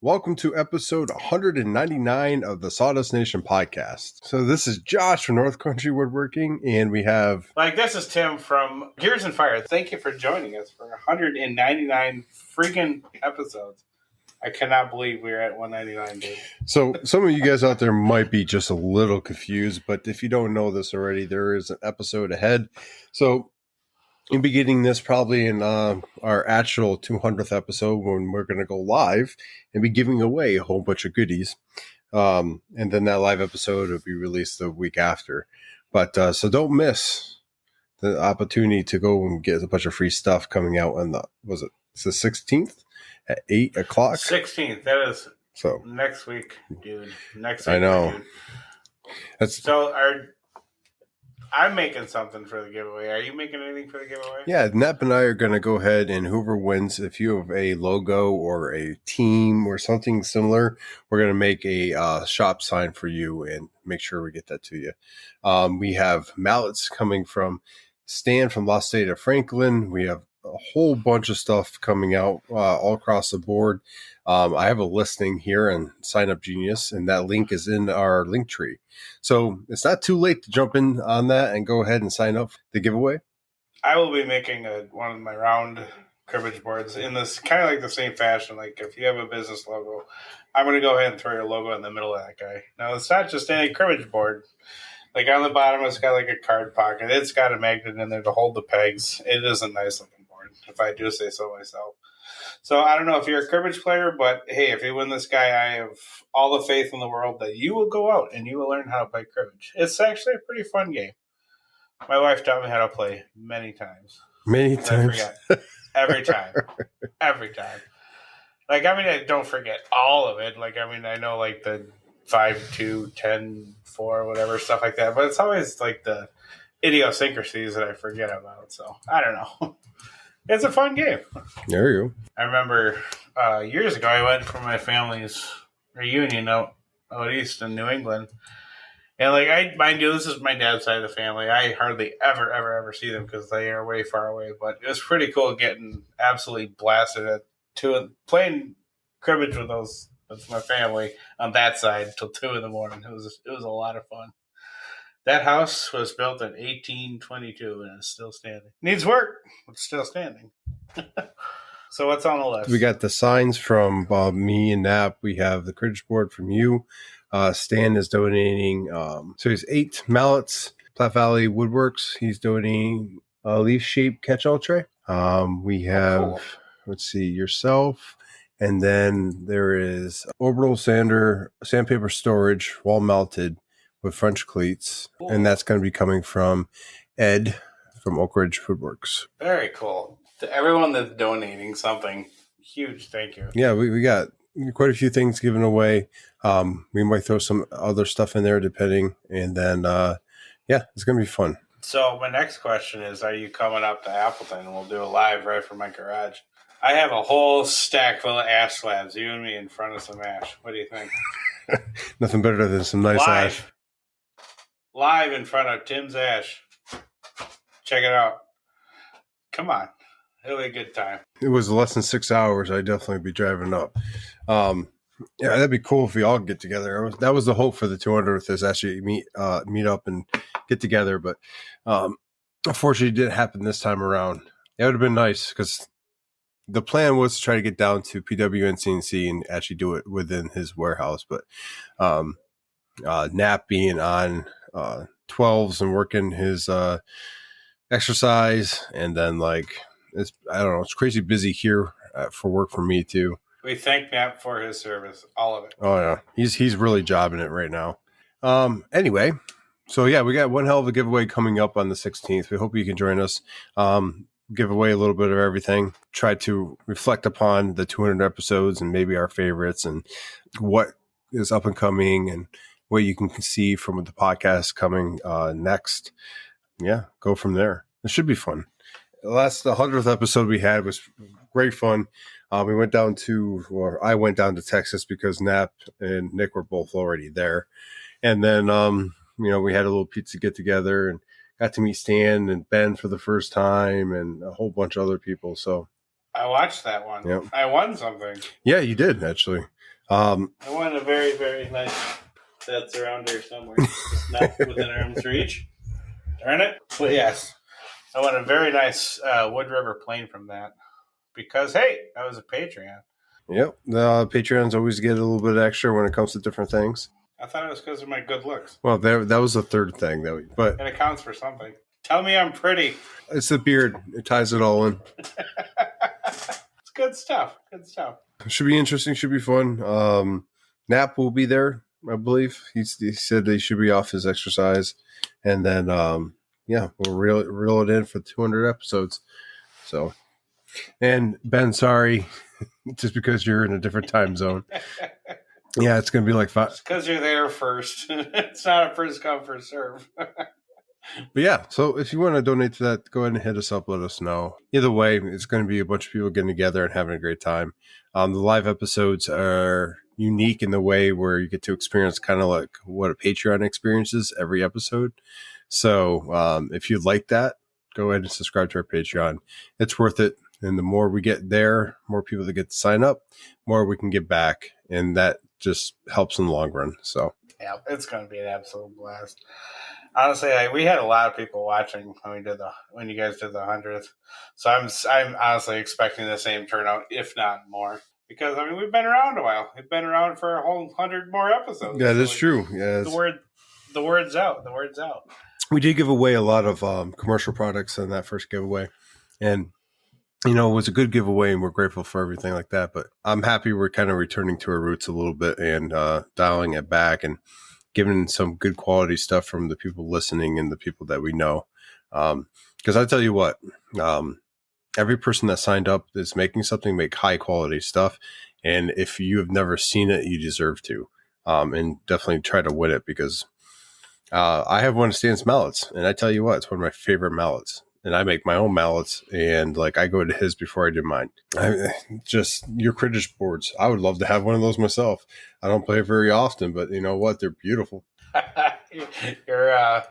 Welcome to episode 199 of the Sawdust Nation podcast. So this is Josh from North Country Woodworking, and we have... This is Tim from Gears and Fire. Thank you for joining us for 199 freaking episodes. I cannot believe we're at 199, dude. So some of you guys out there might be just a little confused, but if you don't know this already, there is an episode ahead. So you'll be getting this probably in our actual 200th episode when we're going to go live and be giving away a whole bunch of goodies. And then that live episode will be released the week after. But so don't miss the opportunity to go and get a bunch of free stuff coming out on it's the 16th at 8 o'clock? 16th. That is next week, dude. Next week. I know. Dude. I'm making something for the giveaway. Are you making anything for the giveaway? Yeah, Nep and I are going to go ahead, and whoever wins, if you have a logo or a team or something similar, we're going to make a shop sign for you and make sure we get that to you. We have mallets coming from Stan from Lost State of Franklin. We have a whole bunch of stuff coming out all across the board. I have a listing here on Sign Up Genius, and that link is in our link tree. So it's not too late to jump in on that and go ahead and sign up for the giveaway. I will be making one of my round cribbage boards in this kind of like the same fashion. Like if you have a business logo, I'm going to go ahead and throw your logo in the middle of that guy. Now, it's not just any cribbage board. Like on the bottom, it's got like a card pocket. It's got a magnet in there to hold the pegs. It is a nice looking board, if I do say so myself. So I don't know if you're a cribbage player, but hey, if you win this guy, I have all the faith in the world that you will go out and you will learn how to play cribbage. It's actually a pretty fun game. My wife taught me how to play many times. Many times? I forget. Every time. Every time. I don't forget all of it. I know like the 5-2, 10-4, whatever, stuff like that. But it's always like the idiosyncrasies that I forget about. So I don't know. It's a fun game. There you go. I remember years ago I went for my family's reunion out east in New England. And mind you, this is my dad's side of the family. I hardly ever see them because they are way far away. But it was pretty cool getting absolutely blasted at playing cribbage with my family on that side till 2 a.m. It was a lot of fun. That house was built in 1822 and it's still standing. Needs work, but it's still standing. So what's on the list? We got the signs from me and Nap. We have the cribbage board from you. Stan is donating. So he's 8 mallets. Platte Valley Woodworks. He's donating a leaf-shaped catch-all tray. We have, let's see, yourself. And then there is orbital sandpaper storage, wall mounted with French cleats. Cool. And that's going to be coming from Ed from Oak Ridge Woodworks. Very cool. To everyone that's donating something, huge thank you. Yeah, we got quite a few things given away. We might throw some other stuff in there depending. And then, it's going to be fun. So my next question is, are you coming up to Appleton? And we'll do a live right from my garage. I have a whole stack full of ash slabs, you and me in front of some ash. What do you think? Nothing better than some nice ash. Live in front of Tim's ash. Check it out. Come on. It'll be a good time. It was less than 6 hours. I'd definitely be driving up. That'd be cool if we all get together. That was the hope for the 200th is actually meet up and get together. But unfortunately, it didn't happen this time around. It would have been nice because the plan was to try to get down to PW and CNC and actually do it within his warehouse. But Nap being on 12s and working his exercise, and then it's crazy busy here for work for me too. We thank Nap for his service, all of it. Oh yeah, he's really jobbing it right now. Anyway, so yeah, we got one hell of a giveaway coming up on the 16th. We hope you can join us. Give away a little bit of everything. Try to reflect upon the 200 episodes and maybe our favorites and what is up and coming and what you can see from the podcast coming next. Yeah, go from there. It should be fun. The 100th episode we had was great fun. I went down to Texas because Nap and Nick were both already there. And then, we had a little pizza get together and got to meet Stan and Ben for the first time and a whole bunch of other people. So I watched that one. Yep. I won something. Yeah, you did actually. I won a very, very nice. That's around here somewhere, just not within arm's reach. Darn it! But yes, I won a very nice Wood River plane from that because hey, I was a Patreon. Yep. The Patreons always get a little bit extra when it comes to different things. I thought it was because of my good looks. Well, that was the third thing but it accounts for something. Tell me I'm pretty. It's the beard. It ties it all in. It's good stuff. Good stuff. Should be interesting. Should be fun. Nap will be there, I believe. He said he should be off his exercise, and then we'll reel it in for 200 episodes. So, and Ben, sorry, just because you're in a different time zone. Yeah, it's gonna be like 5. Because you're there first. It's not a first come first serve. But yeah, so if you want to donate to that, go ahead and hit us up. Let us know. Either way, it's going to be a bunch of people getting together and having a great time. The live episodes are unique in the way where you get to experience kind of like what a Patreon experiences every episode. So if you like that, go ahead and subscribe to our Patreon. It's worth it. And the more we get there, more people that get to sign up, more we can get back. And that just helps in the long run. So yeah, it's going to be an absolute blast. Honestly, we had a lot of people watching when you guys did the 100th. So I'm honestly expecting the same turnout, if not more. Because we've been around a while. We've been around for a whole 100 more episodes. Yeah, that's true. Yeah, the word's out. The word's out. We did give away a lot of commercial products in that first giveaway, and it was a good giveaway, and we're grateful for everything like that. But I'm happy we're kind of returning to our roots a little bit and dialing it back and giving some good quality stuff from the people listening and the people that we know. Because I tell you what, every person that signed up is making something, make high quality stuff. And if you have never seen it, you deserve to. And definitely try to win it because I have one of Stan's mallets. And I tell you what, it's one of my favorite mallets. And I make my own mallets, and I go to his before I do mine. Just your critters boards. I would love to have one of those myself. I don't play very often, but you know what? They're beautiful. Your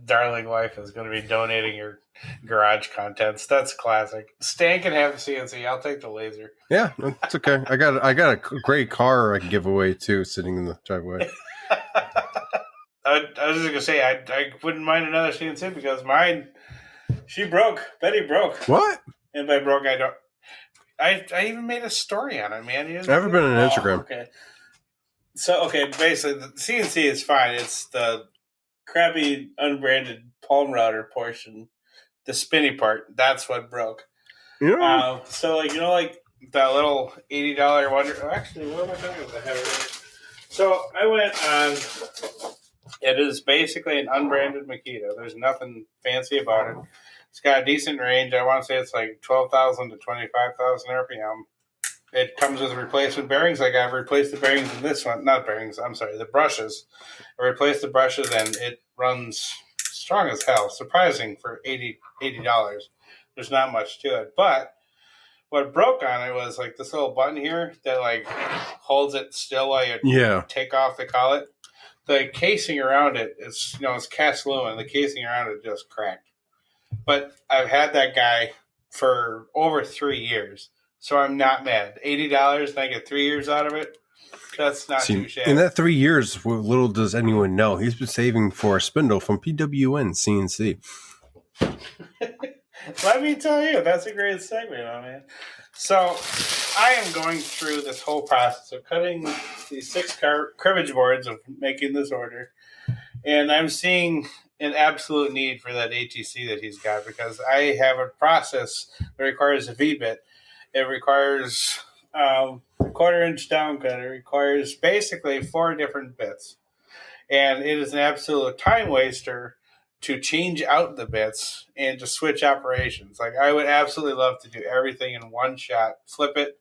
darling wife is going to be donating your garage contents. That's classic. Stan can have the CNC. I'll take the laser. Yeah, it's okay. I got a great car I can give away too, sitting in the driveway. I was just going to say I wouldn't mind another CNC because mine. She broke. Betty broke. What? And by broke, I don't. I even made a story on it, man. I've never been on Instagram. Okay. So, basically, the CNC is fine. It's the crappy, unbranded palm router portion, the spinny part. That's what broke. Yeah. So, that little $80 wonder. Actually, what am I talking about? I have it right. So, I went on. It is basically an unbranded Makita. There's nothing fancy about it. It's got a decent range. I want to say it's like 12,000 to 25,000 RPM. It comes with replacement bearings. I've replaced the bearings in this one. Not bearings, I'm sorry, the brushes. I replaced the brushes and it runs strong as hell. Surprising for $80. There's not much to it. But what broke on it was this little button here that holds it still while you take off the collet. The casing around it is, it's cast aluminum. The casing around it just cracked. But I've had that guy for over 3 years, so I'm not mad. $80 and I get 3 years out of it. That's not too shabby. In that 3 years, little does anyone know, he's been saving for a spindle from PWN CNC. Let me tell you, that's a great segment, my man. So I am going through this whole process of cutting these 6 cribbage boards of making this order, and I'm seeing an absolute need for that ATC that he's got because I have a process that requires a V-bit. It requires a quarter-inch downcut. It requires basically 4 different bits, and it is an absolute time waster to change out the bits and to switch operations. I would absolutely love to do everything in one shot, flip it,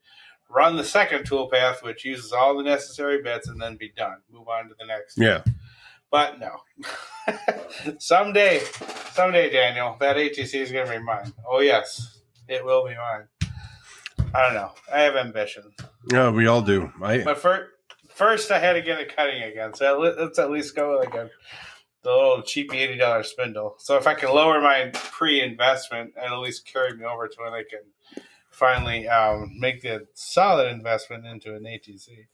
run the second toolpath, which uses all the necessary bits, and then be done. Move on to the next. Yeah. But no. Someday, Daniel, that ATC is going to be mine. Oh, yes, it will be mine. I don't know. I have ambition. Yeah, we all do. But first, I had to get it cutting again. So let's at least go with the little cheapy $80 spindle. So if I can lower my pre-investment and at least carry me over to when I can finally make the solid investment into an ATC.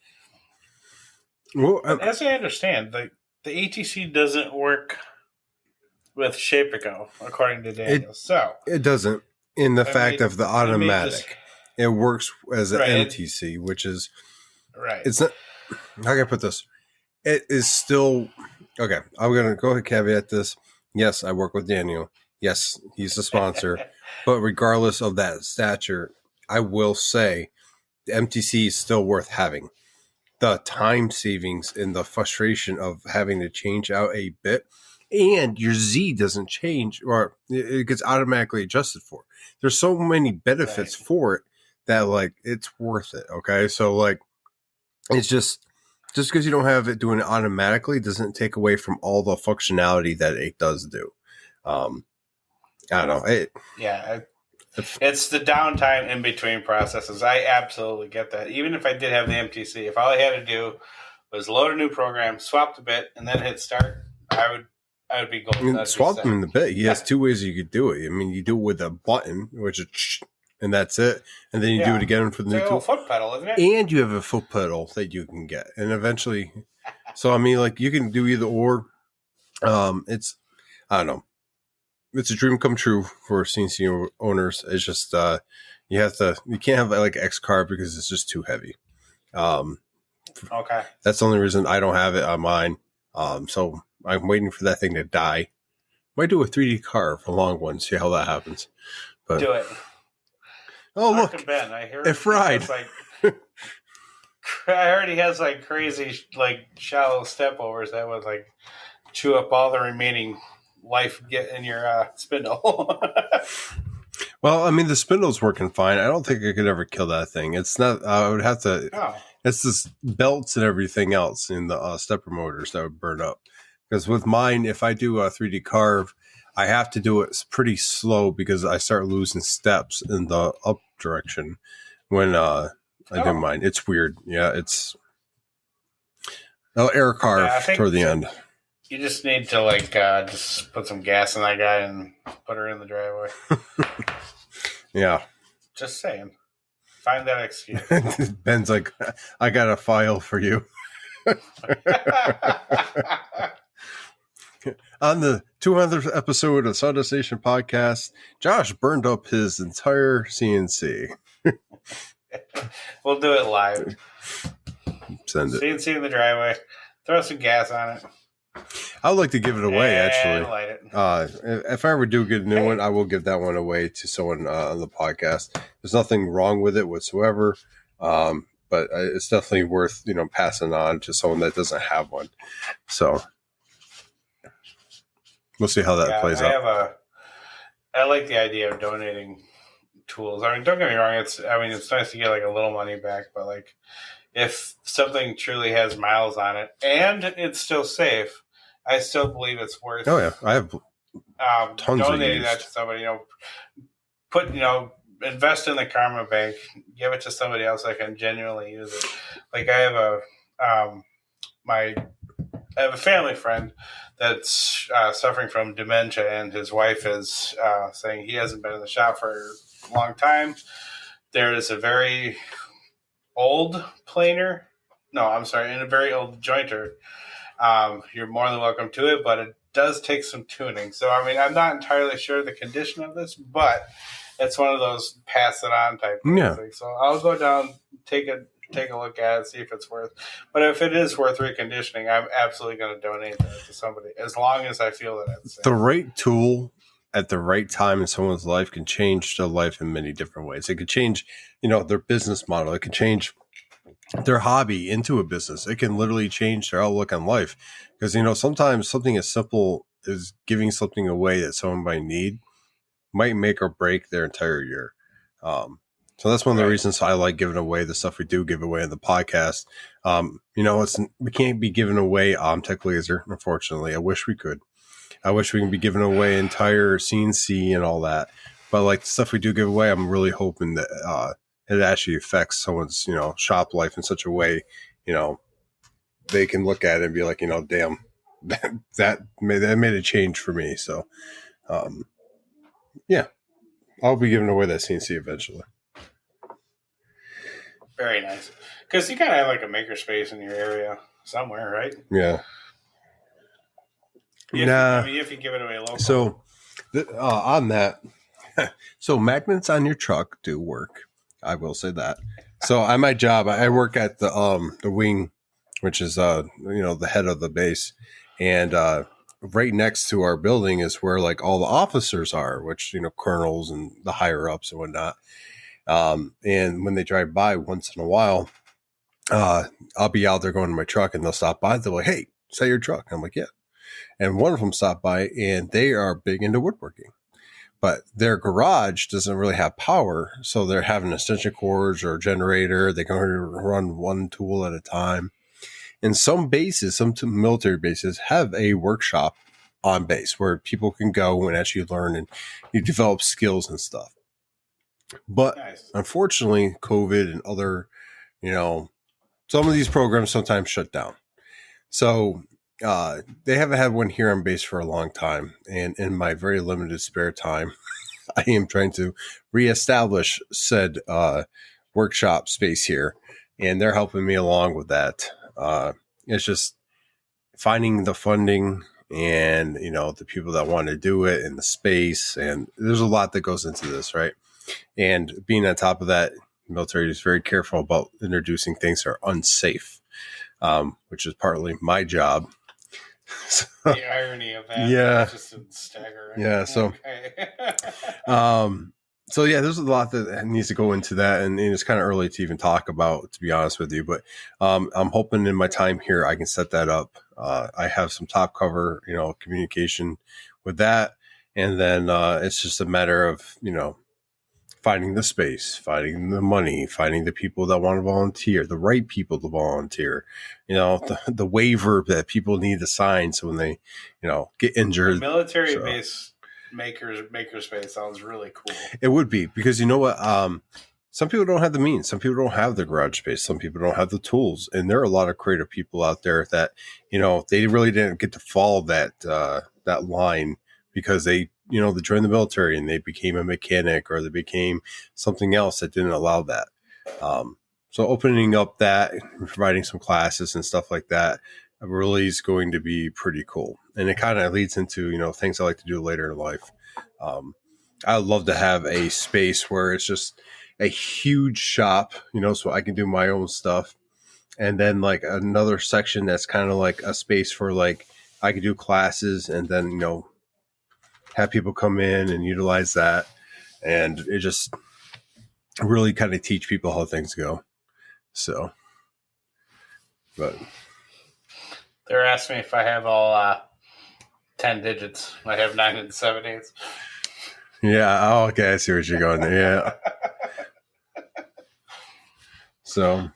Well, But as I understand, the ATC doesn't work with Shapeco, according to Daniel. So it doesn't. In the fact of the I may just automatic, it works as an right MTC, which is right. it's not. How can I put this? It is still okay. I'm gonna go ahead and caveat this. Yes, I work with Daniel. Yes, he's the sponsor. But regardless of that stature, I will say the MTC is still worth having. The time savings and the frustration of having to change out a bit, and your Z doesn't change or it gets automatically adjusted for. There's so many benefits Right. for it that like it's worth it. Okay, so like it's just because you don't have it doing it automatically doesn't take away from all the functionality that it does do. I don't know. Yeah, it's the downtime in between processes. I absolutely get that. Even if I did have the MTC, if all I had to do was load a new program, swap the bit, and then hit start, I would be golden. Swap them in the bit. He has two ways you could do it. I mean, you do it with a button, which is, and that's it. And then you do it again for the new tool. Foot pedal, isn't it? And you have a foot pedal that you can get, and eventually. So I mean, like you can do either or. It's I don't know. It's a dream come true for CNC owners. It's just you can't have like X car because it's just too heavy. Okay. That's the only reason I don't have it on mine. So I'm waiting for that thing to die. Might do a 3D car for a long one, see how that happens. But do it. Oh look, Ben, I heard it fried. I heard he has like crazy like shallow step overs that would like chew up all the remaining life get in your spindle. Well, I mean the spindle's working fine. I don't think I could ever kill that thing. It's not. I would have to. Oh. It's this belts and everything else in the stepper motors that would burn up. Because with mine, if I do a 3D carve, I have to do it pretty slow because I start losing steps in the up direction when I do mine. It's weird. Yeah, it's air carve toward the end. You just need to like just put some gas in that guy and put her in the driveway. Yeah. Just saying. Find that excuse. Ben's like, I got a file for you. On the 200th episode of Sawdust Nation podcast, Josh burned up his entire CNC. We'll do it live. Send it. CNC in the driveway. Throw some gas on it. I would like to give it away, actually. Light it. If I ever do get a new one, I will give that one away to someone on the podcast. There's nothing wrong with it whatsoever, but it's definitely worth passing on to someone that doesn't have one. So we'll see how that plays out. I like the idea of donating tools. I mean, don't get me wrong. It's nice to get like a little money back, but like if something truly has miles on it and it's still safe, I still believe it's worth. Oh yeah, I have tons donating of that to somebody. Invest in the karma bank. Give it to somebody else that can genuinely use it. Like I have a family friend that's suffering from dementia, and his wife is saying he hasn't been in the shop for a long time. There is a very old planer. No, I'm sorry, in a very old jointer. You're more than welcome to it, but it does take some tuning. So, I mean, I'm not entirely sure the condition of this, but it's one of those pass it on type things. Yeah. So I'll go down, take a look at it, see if it's worth. But if it is worth reconditioning, I'm absolutely going to donate that to somebody as long as I feel that it's safe. The right tool at the right time in someone's life can change their life in many different ways. It could change, their business model. It can change their hobby into a business. It can literally change their outlook on life. Because, sometimes something as simple as giving something away that someone might need might make or break their entire year. So that's one of the reasons I like giving away the stuff we do give away in the podcast. We can't be giving away OMTech Laser, unfortunately. I wish we could. I wish we can be giving away entire CNC and all that. But like the stuff we do give away, I'm really hoping that it actually affects someone's, shop life in such a way, they can look at it and be like, damn, that made a change for me. So, yeah, I'll be giving away that CNC eventually. Very nice. Because you gotta have like a makerspace in your area somewhere, right? Yeah. I Nah. mean, if you give it away local. So on that, so magnets on your truck do work. I will say that. So on my job, I work at the wing, which is the head of the base, and right next to our building is where like all the officers are, which colonels and the higher ups and whatnot. And when they drive by once in a while, uh, I'll be out there going to my truck, and they'll stop by. They're like, "Hey, is that your truck?" I'm like, "Yeah." And one of them stopped by, and they are big into woodworking, but their garage doesn't really have power, so they're having extension cords or a generator. They can only run one tool at a time. And some bases, some military bases, have a workshop on base where people can go and actually learn and you develop skills and stuff. But Nice. unfortunately, COVID and other, some of these programs sometimes shut down. So they haven't had one here on base for a long time. And in my very limited spare time, I am trying to reestablish said workshop space here, and they're helping me along with that. It's just finding the funding and the people that want to do it and the space, and there's a lot that goes into this, right? And being on top of that, the military is very careful about introducing things that are unsafe, which is partly my job. So, the irony of that, yeah, is just staggering. Yeah, so, so yeah, there's a lot that needs to go into that, and it's kind of early to even talk about, to be honest with you. But I'm hoping in my time here I can set that up. I have some top cover, communication with that, and then it's just a matter of finding the space, finding the money, finding the people that want to volunteer, the right people to volunteer, the waiver that people need to sign so when they, get injured. The military base makerspace sounds really cool. It would be, because you know what? Some people don't have the means. Some people don't have the garage space. Some people don't have the tools. And there are a lot of creative people out there that, they really didn't get to follow that line because they joined the military and they became a mechanic or they became something else that didn't allow that. So opening up that, providing some classes and stuff like that really is going to be pretty cool. And it kind of leads into, things I like to do later in life. I'd love to have a space where it's just a huge shop, so I can do my own stuff. And then like another section that's kind of like a space for like, I could do classes and then, have people come in and utilize that. And it just really kind of teach people how things go. So, but they're asking me if I have all 10 digits. I have 9 7/8. Yeah. Oh, okay. I see what you're going there. Yeah. So,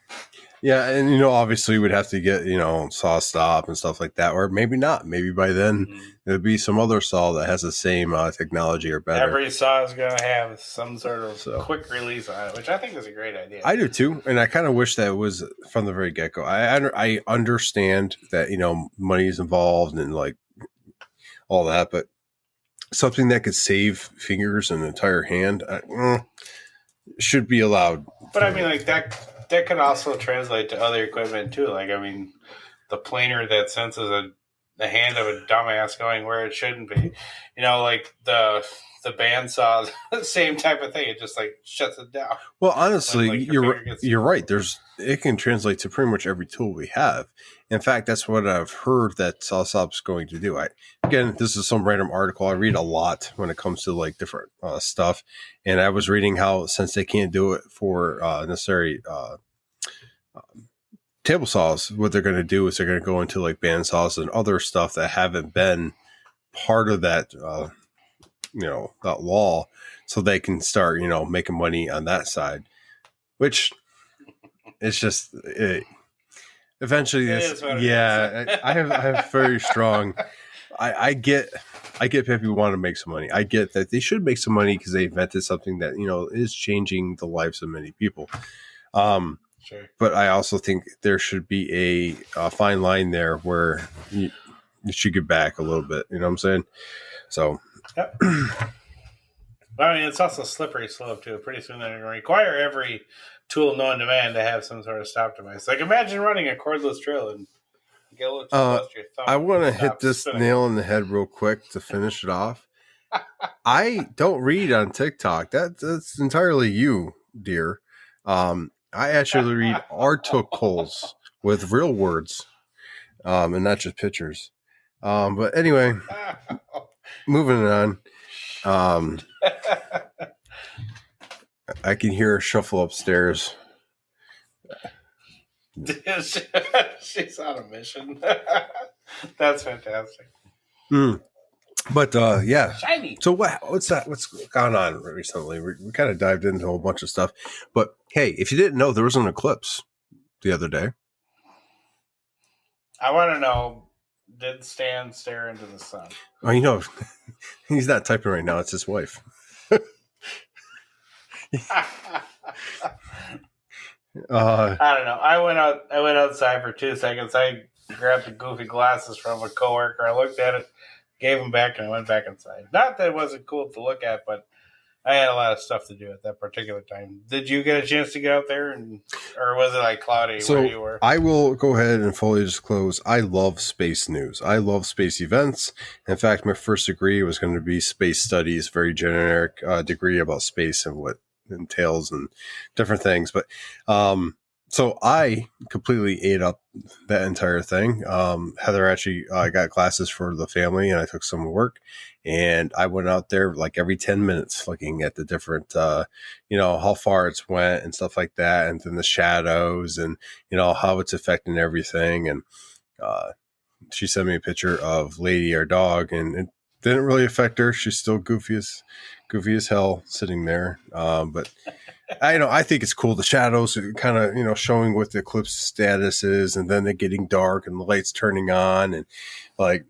yeah. And, obviously we'd have to get, saw stop and stuff like that, or maybe not. Maybe by then there'd be some other saw that has the same technology or better. Every saw is going to have some sort of quick release on it, which I think is a great idea. I do too. And I kind of wish that it was from the very get-go. I understand that, money is involved and like all that, but something that could save fingers and an entire hand should be allowed. But I mean, like that could also translate to other equipment too. Like, I mean, the planer that senses the hand of a dumbass going where it shouldn't be. Like the bandsaw, the same type of thing. It just like shuts it down. Well, honestly, you're right. It can translate to pretty much every tool we have. In fact, that's what I've heard that SawStop's going to do. Again, this is some random article. I read a lot when it comes to like different stuff, and I was reading how since they can't do it for necessary table saws, what they're going to do is they're going to go into like band saws and other stuff that haven't been part of that that law, so they can start making money on that side, which it's just eventually I have very strong I get people want to make some money. I get that they should make some money because they invented something that is changing the lives of many people. Sure. But I also think there should be a fine line there where you should give back a little bit. You know what I'm saying? So, yep. I mean, it's also a slippery slope too. Pretty soon they're going to require every tool known to man to have some sort of stop device. Like imagine running a cordless drill and you get a little too close to your thumb. I want to and it hit stops this spinning. nail in the head real quick to finish it off. I don't read on TikTok. That's entirely you, dear. I actually read articles with real words, and not just pictures. But anyway, moving on. I can hear a shuffle upstairs. She's on a mission. That's fantastic. But yeah. Shiny. So what's that? What's gone on recently? We kind of dived into a whole bunch of stuff. But hey, if you didn't know, there was an eclipse the other day. I want to know, did Stan stare into the sun? Oh, you know, he's not typing right now. It's his wife. I don't know. I went outside for 2 seconds. I grabbed the goofy glasses from a coworker. I looked at it, gave them back, and I went back inside. Not that it wasn't cool to look at, but I had a lot of stuff to do at that particular time. Did you get a chance to get out there, or was it like cloudy where you were? I will go ahead and fully disclose. I love space news. I love space events. In fact, my first degree was going to be space studies, very generic degree about space and what it entails and different things. But so I completely ate up that entire thing. Heather actually got classes for the family, and I took some work. And I went out there like every 10 minutes looking at the different, how far it's went and stuff like that. And then the shadows and, how it's affecting everything. And she sent me a picture of Lady, our dog, and it didn't really affect her. She's still goofy as hell sitting there. But I think it's cool. The shadows kind of, showing what the eclipse status is, and then it getting dark and the lights turning on and like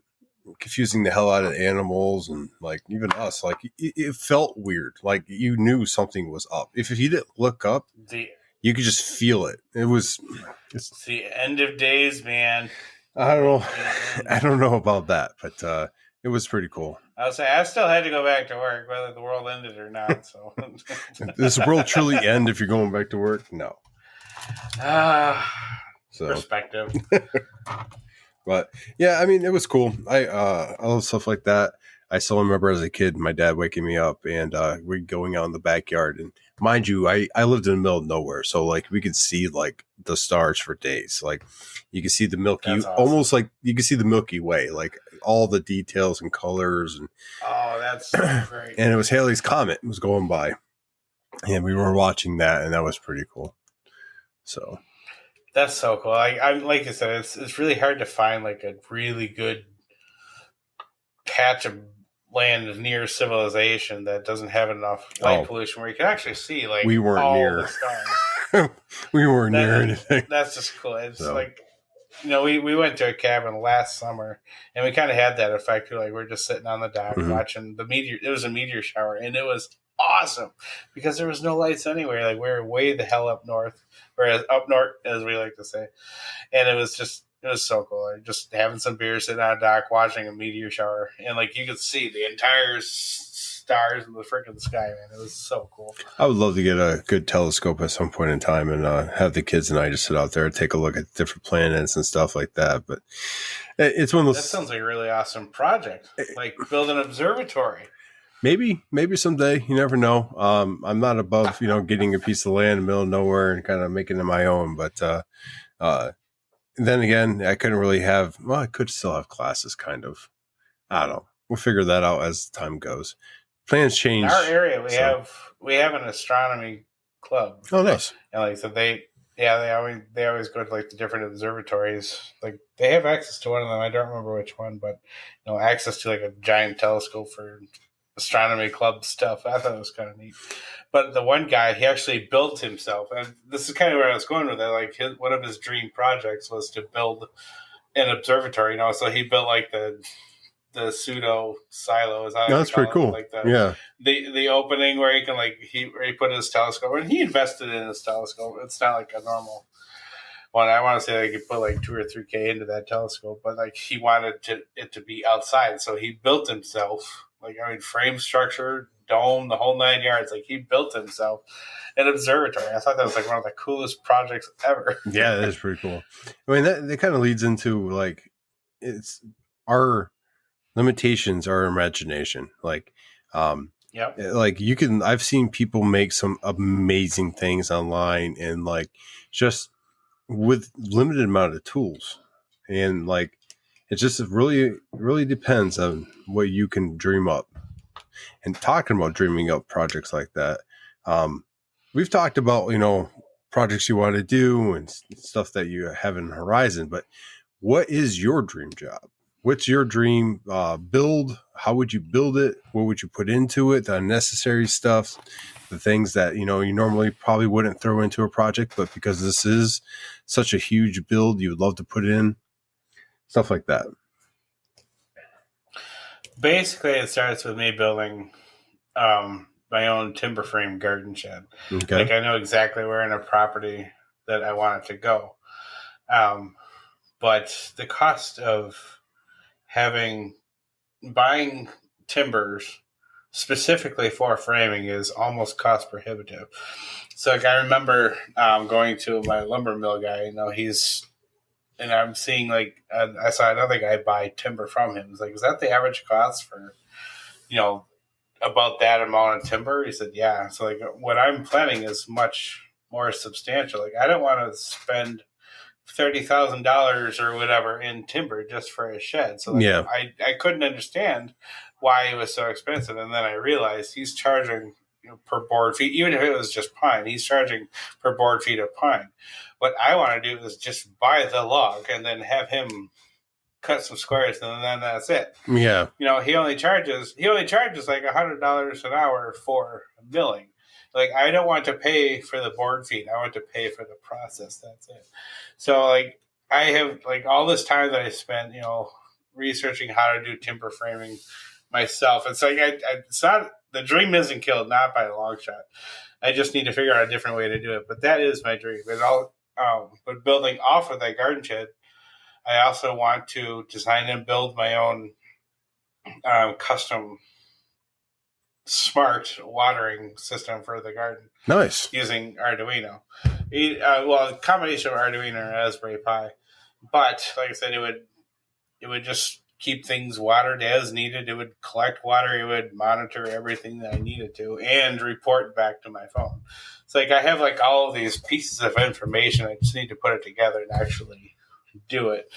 confusing the hell out of animals and like even us. Like it felt weird. Like you knew something was up. If you didn't look up, you could just feel it. It's the end of days, man. I don't know. I don't know about that, but it was pretty cool. I'll say I still had to go back to work, whether the world ended or not. So does the world truly end if you're going back to work? No. Perspective. But yeah, I mean, it was cool. I love stuff like that. I still remember as a kid, my dad waking me up and we going out in the backyard. And mind you, I lived in the middle of nowhere, so like we could see like the stars for days. Like you could see the almost like you could see the Milky Way, like all the details and colors. And that's so great. And it was Halley's Comet was going by, and we were watching that, and that was pretty cool. So. That's so cool. I like I said, it's really hard to find like a really good patch of land near civilization that doesn't have enough light pollution where you can actually see like we weren't all near the stars. We weren't near anything. That's just cool. It's like we went to a cabin last summer and we kind of had that effect. We're just sitting on the dock watching the meteor. It was a meteor shower and it was awesome because there was no lights anywhere. Like we were way the hell up north, or up north as we like to say, and it was so cool. Like just having some beer, sitting on a dock, watching a meteor shower, and like you could see the entire stars in the freaking sky. Man, it was so cool. I would love to get a good telescope at some point in time and have the kids and I just sit out there and take a look at different planets and stuff like that. But it's one of those. That sounds like a really awesome project. Like build an observatory. Maybe someday. You never know. I'm not above, getting a piece of land in the middle of nowhere and kind of making it my own. But then again, I couldn't really have. Well, I could still have classes, kind of. I don't know. We'll figure that out as time goes. Plans change. In our area, we have an astronomy club. Oh, nice. And like so, they always go to like the different observatories. Like they have access to one of them. I don't remember which one, but access to like a giant telescope for astronomy club stuff. I thought it was kind of neat. But the one guy, he actually built himself, and this is kind of where I was going with it. Like one of his dream projects was to build an observatory. So he built like the pseudo silo. That's pretty cool. Like the opening where he can where he put his telescope, and he invested in his telescope. It's not like a normal one. I want to say he put like 2 or 3K into that telescope, but like he wanted it to be outside, so he built himself. Frame structure, dome, the whole 9 yards. Like he built himself an observatory. I thought that was like one of the coolest projects ever. Yeah, that is pretty cool. I mean, that kind of leads into like it's our limitations, our imagination. Yep. Like you can, I've seen people make some amazing things online, and like just with limited amount of tools, and like it just really depends on what you can dream up. And talking about dreaming up projects like that, um, we've talked about projects you want to do and stuff that you have in the horizon. But what is your dream job? What's your dream build? How would you build it? What would you put into it? The unnecessary stuff, the things that you normally probably wouldn't throw into a project, but because this is such a huge build, you would love to put in stuff like that. Basically, it starts with me building my own timber frame garden shed. Okay. Like I know exactly where in a property that I want it to go. But the cost of buying timbers specifically for framing is almost cost prohibitive. So like I remember going to my lumber mill guy, and I'm seeing like I saw another guy buy timber from him. It's like, is that the average cost for about that amount of timber? He said, yeah. So like what I'm planning is much more substantial. Like I don't want to spend $30,000 or whatever in timber just for a shed. So like, Yeah. I couldn't understand why it was so expensive, and then I realized he's charging per board feet, even if it was just pine. He's charging per board feet of pine. What I want to do is just buy the log and then have him cut some squares, and then that's it. Yeah. He only charges like $100 an hour for milling. Like I don't want to pay for the board feet. I want to pay for the process. That's it. So like I have like all this time that I spent, researching how to do timber framing myself. It's like it's not, the dream isn't killed, not by a long shot. I just need to figure out a different way to do it. But that is my dream. But building off of that garden shed, I also want to design and build my own custom smart watering system for the garden. Nice. Using Arduino. A combination of Arduino and Raspberry Pi. But like I said, it would just keep things watered as needed. It would collect water. It would monitor everything that I needed to and report back to my phone. So like I have like all of these pieces of information. I just need to put it together and actually do it.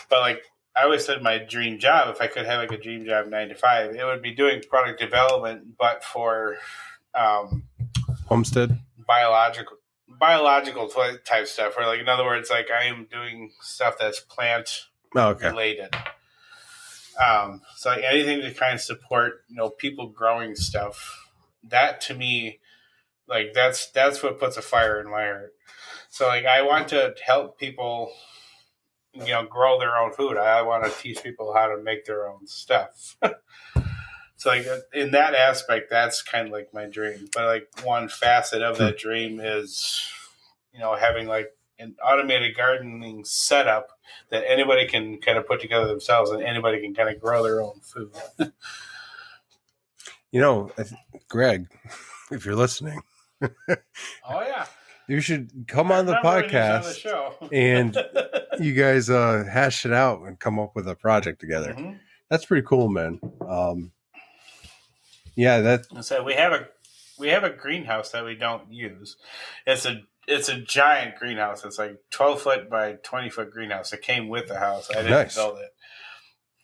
But like I always said, my dream job, if I could have like a dream job 9 to 5, it would be doing product development, but for homestead biological type stuff. Or like in other words, like I am doing stuff that's plant related. So like anything to kind of support people growing stuff. That to me, like that's what puts a fire in my heart. So like I want to help people grow their own food. I want to teach people how to make their own stuff. So like in that aspect, that's kind of like my dream. But like one facet of that dream is, having like an automated gardening setup that anybody can kind of put together themselves, and anybody can kind of grow their own food. Greg, if you're listening, oh yeah, you should come on the podcast and you guys hash it out and come up with a project together. Mm-hmm. That's pretty cool, man. So we have a greenhouse that we don't use. It's a giant greenhouse. It's like 12-foot by 20-foot greenhouse. It came with the house. I didn't build it.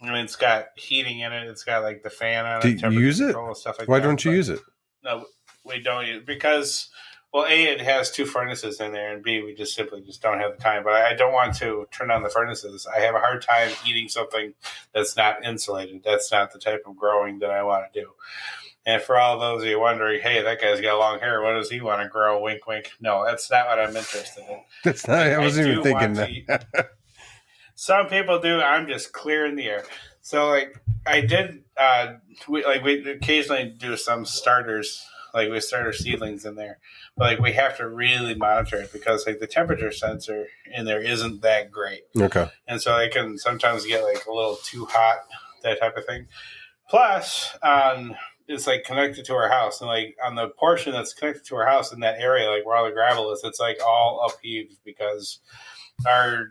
I mean, it's got heating in it. It's got like the fan on it. Do you use it? And stuff like Why that. don't you use it? No, we don't use it because, well, A, it has 2 furnaces in there, and B, we just simply don't have the time. But I don't want to turn on the furnaces. I have a hard time eating something that's not insulated. That's not the type of growing that I want to do. And for all those of you wondering, hey, that guy's got long hair. What does he want to grow? Wink, wink. No, that's not what I'm interested in. That's not. I wasn't even thinking that. Some people do. I'm just clearing the air. So, like, I did. We occasionally do some starters. Like, we start our seedlings in there, but like we have to really monitor it because like the temperature sensor in there isn't that great. Okay. And so it can sometimes get like a little too hot, that type of thing. Plus, on is like connected to our house, and like on the portion that's connected to our house in that area, like where all the gravel is, it's like all upheaved because our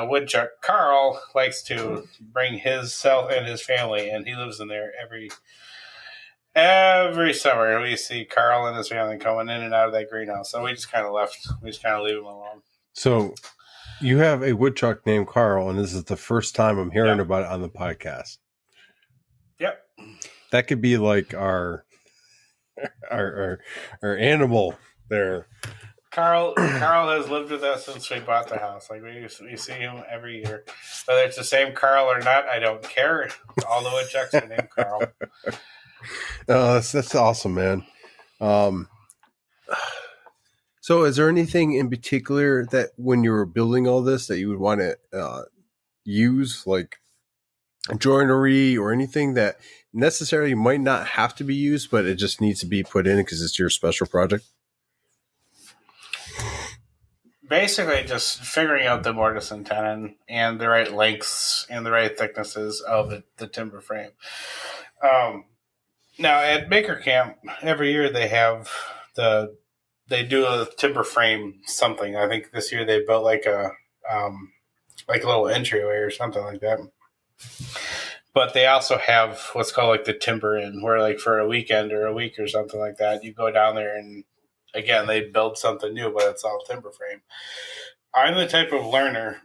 woodchuck Carl likes to bring himself and his family, and he lives in there every summer. We see Carl and his family coming in and out of that greenhouse, so we just kind of left. We just kind of leave him alone. So you have a woodchuck named Carl, and this is the first time I'm hearing Yep. about it on the podcast. Yep. That could be like our animal there. Carl has lived with us since we bought the house. Like we see him every year, whether it's the same Carl or not. I don't care. All the woodchucks are named Carl. That's awesome, man. So is there anything in particular that when you were building all this that you would want to use, like joinery or anything that necessarily might not have to be used, but it just needs to be put in because it's your special project? Basically, just figuring out the mortise and tenon and the right lengths and the right thicknesses of the timber frame. Now at Baker Camp, every year they do a timber frame something. I think this year they built like a little entryway or something like that. But they also have what's called like the timber inn, where like for a weekend or a week or something like that, you go down there and again they build something new, but it's all timber frame. I'm the type of learner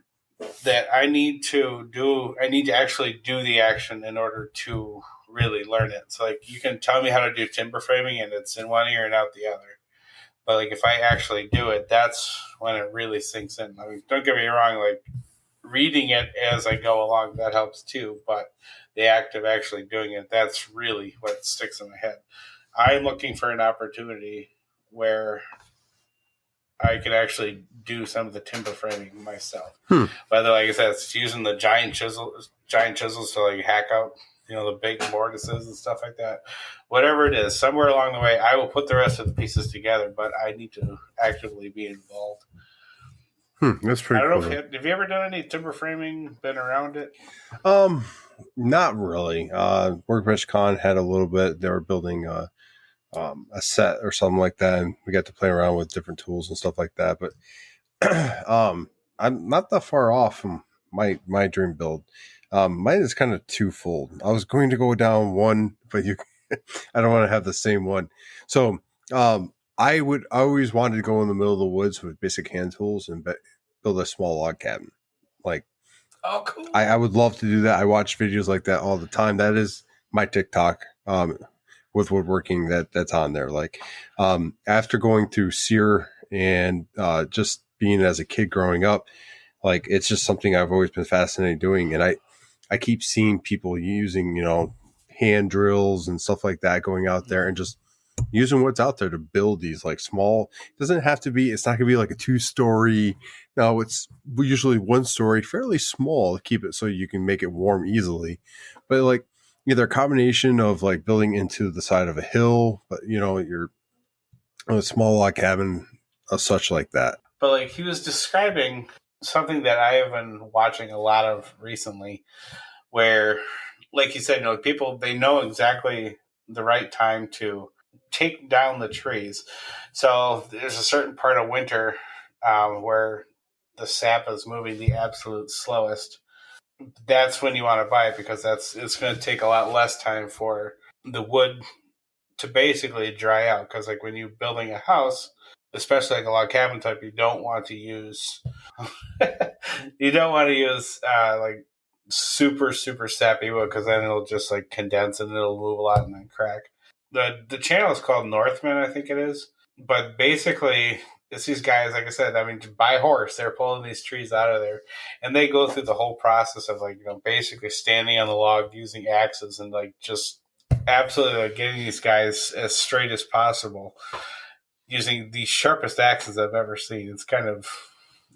that I need to actually do the action in order to really learn it. So like you can tell me how to do timber framing and it's in one ear and out the other. But like if I actually do it, that's when it really sinks in. I mean, don't get me wrong, like reading it as I go along, that helps too. But the act of actually doing it, that's really what sticks in my head. I'm looking for an opportunity where I could actually do some of the timber framing myself. Whether, like I said, it's using the giant chisels to like hack out, the big mortises and stuff like that. Whatever it is, somewhere along the way, I will put the rest of the pieces together, but I need to actively be involved. That's pretty I don't cool. know have you ever done any timber framing, been around it? Not really. Workbench Con had a little bit. They were building a set or something like that, and we got to play around with different tools and stuff like that. But I'm not that far off from my dream build. Mine is kind of twofold. I was going to go down one, but I don't want to have the same one. So I always wanted to go in the middle of the woods with basic hand tools and build a small log cabin. Like, oh, cool. I would love to do that. I watch videos like that all the time. That is my TikTok. With woodworking that's on there. Like, after going through SEER and just being as a kid growing up, like it's just something I've always been fascinated doing. And I keep seeing people using, hand drills and stuff like that, going out there and just using what's out there to build these like small, it's not going to be like a 2-story. No, it's usually 1-story, fairly small to keep it so you can make it warm easily. But like, either a combination of like building into the side of a hill, but you're a small log cabin, such like that. But like he was describing something that I have been watching a lot of recently, where, like you said, people, they know exactly the right time to take down the trees. So there's a certain part of winter where the sap is moving the absolute slowest. That's when you want to buy it because it's going to take a lot less time for the wood to basically dry out. Because like when you're building a house, especially like a log cabin type, you don't want to use like super super sappy wood because then it'll just like condense and it'll move a lot and then crack. The channel is called Northman, I think it is. But basically, it's these guys, like I said, I mean, by horse, they're pulling these trees out of there. And they go through the whole process of, like, basically standing on the log using axes and, like, just absolutely like, getting these guys as straight as possible using the sharpest axes I've ever seen. It's kind of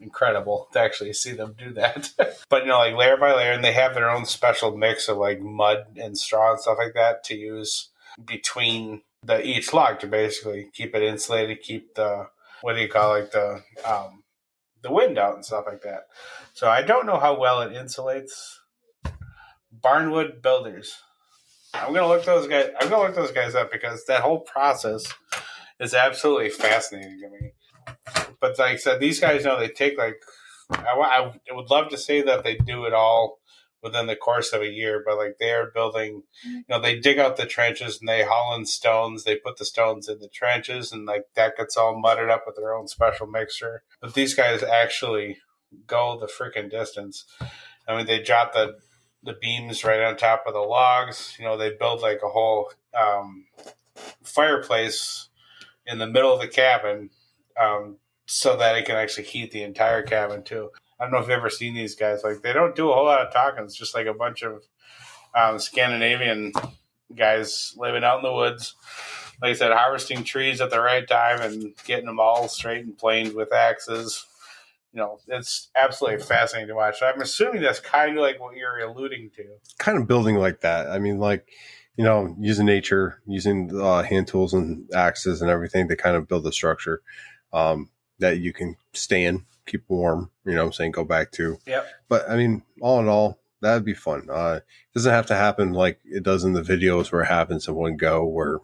incredible to actually see them do that. But, like, layer by layer, and they have their own special mix of, like, mud and straw and stuff like that to use between each log to basically keep it insulated, keep the the wind out and stuff like that. So I don't know how well it insulates. Barnwood Builders. I'm gonna look those guys. I'm gonna look those guys up because that whole process is absolutely fascinating to me. But like I said, these guys know they take like I would love to say that they do it all within the course of a year, but like they are building, they dig out the trenches and they haul in stones. They put the stones in the trenches and like that gets all mudded up with their own special mixture. But these guys actually go the freaking distance. I mean, they drop the beams right on top of the logs. They build like a whole fireplace in the middle of the cabin, so that it can actually heat the entire cabin too. I don't know if you've ever seen these guys. Like they don't do a whole lot of talking. It's just like a bunch of Scandinavian guys living out in the woods. Like I said, harvesting trees at the right time and getting them all straight and planed with axes. It's absolutely fascinating to watch. So I'm assuming that's kind of like what you're alluding to. Kind of building like that. I mean, like, using nature, using hand tools and axes and everything to kind of build a structure that you can stay in, keep warm, go back to. Yep. But I mean, all in all, that'd be fun. It doesn't have to happen like it does in the videos where it happens in one go where,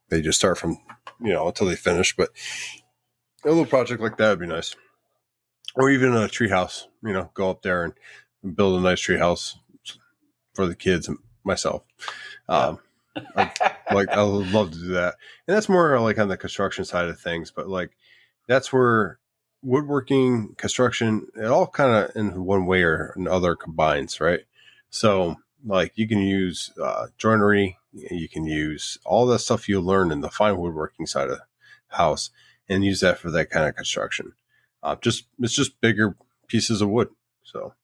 they just start from, until they finish. But a little project like that would be nice. Or even a tree house, go up there and build a nice tree house for the kids and myself. I would love to do that. And that's more like on the construction side of things, but like that's where woodworking, construction, it all kind of in one way or another combines, right? So like you can use joinery, you can use all the stuff you learn in the fine woodworking side of the house and use that for that kind of construction. It's just bigger pieces of wood. So,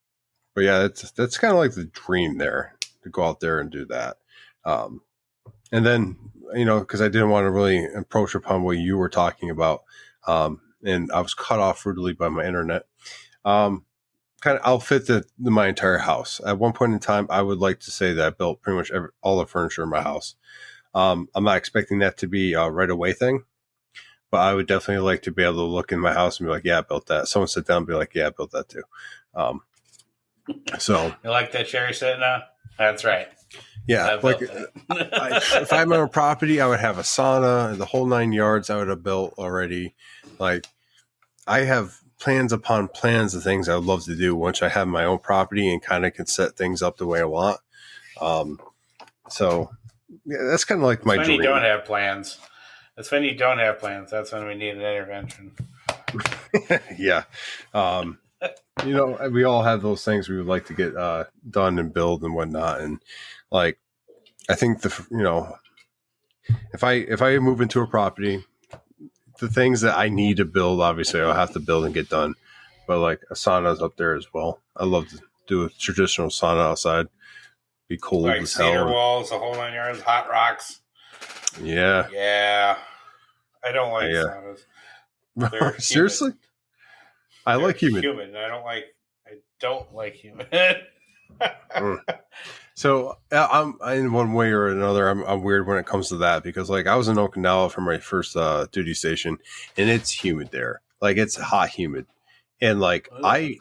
but yeah, that's kind of like the dream there to go out there and do that. And then, because I didn't want to really approach upon what you were talking about. And I was cut off rudely by my internet. Kind of outfit my entire house. At one point in time, I would like to say that I built pretty much all the furniture in my house. I'm not expecting that to be a right away thing. But I would definitely like to be able to look in my house and be like, yeah, I built that. Someone sit down and be like, yeah, I built that too. So you like that chair you're sitting on? That's right. Yeah. Like if I'm on a property, I would have a sauna and the whole 9 yards I would have built already. Like I have plans upon plans of things I would love to do once I have my own property and kind of can set things up the way I want. So yeah, that's kind of like my dream. You don't have plans. That's when you don't have plans. That's when we need an intervention. Yeah. We all have those things we would like to get done and build and whatnot. And like, I think if I move into a property, the things that I need to build, obviously I'll have to build and get done. But like a sauna's up there as well. I love to do a traditional sauna outside. Be cold like as hell. Cedar walls, the whole 9 yards, hot rocks. Yeah. Yeah. I don't like saunas. Seriously? I like humid. I don't like humid. So I'm in one way or another. I'm weird when it comes to that because like I was in Okinawa for my first duty station and it's humid there. Like it's hot humid. And like I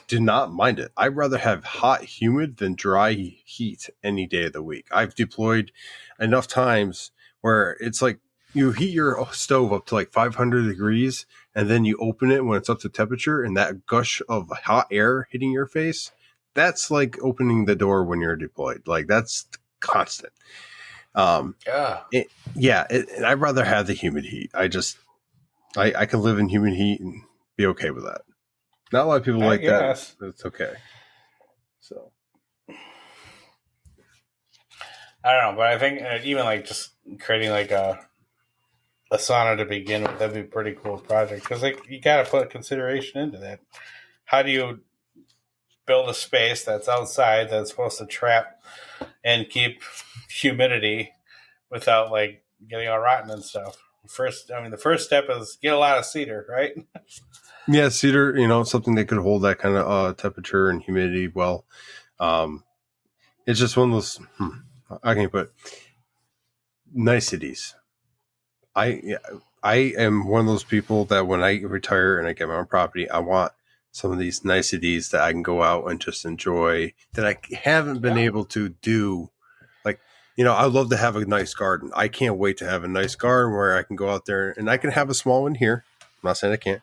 did not mind it. I'd rather have hot humid than dry heat any day of the week. I've deployed enough times where it's like you heat your stove up to like 500 degrees and then you open it when it's up to temperature and that gush of hot air hitting your face, that's like opening the door when you're deployed. Like that's constant. And I'd rather have the humid heat. I can live in humid heat and be okay with that. Not a lot of people like that, but it's okay. So I don't know, but I think even like just creating like a sauna to begin with, that'd be a pretty cool project because like you got to put consideration into that. How do you build a space that's outside that's supposed to trap and keep humidity without like getting all rotten and stuff? The first step is get a lot of cedar, right? Yeah, cedar, something that could hold that kind of temperature and humidity well. It's just one of those, I can put niceties. I am one of those people that when I retire and I get my own property, I want some of these niceties that I can go out and just enjoy that I haven't been able to do. Like, I'd love to have a nice garden. I can't wait to have a nice garden where I can go out there and I can have a small one here. I'm not saying I can't,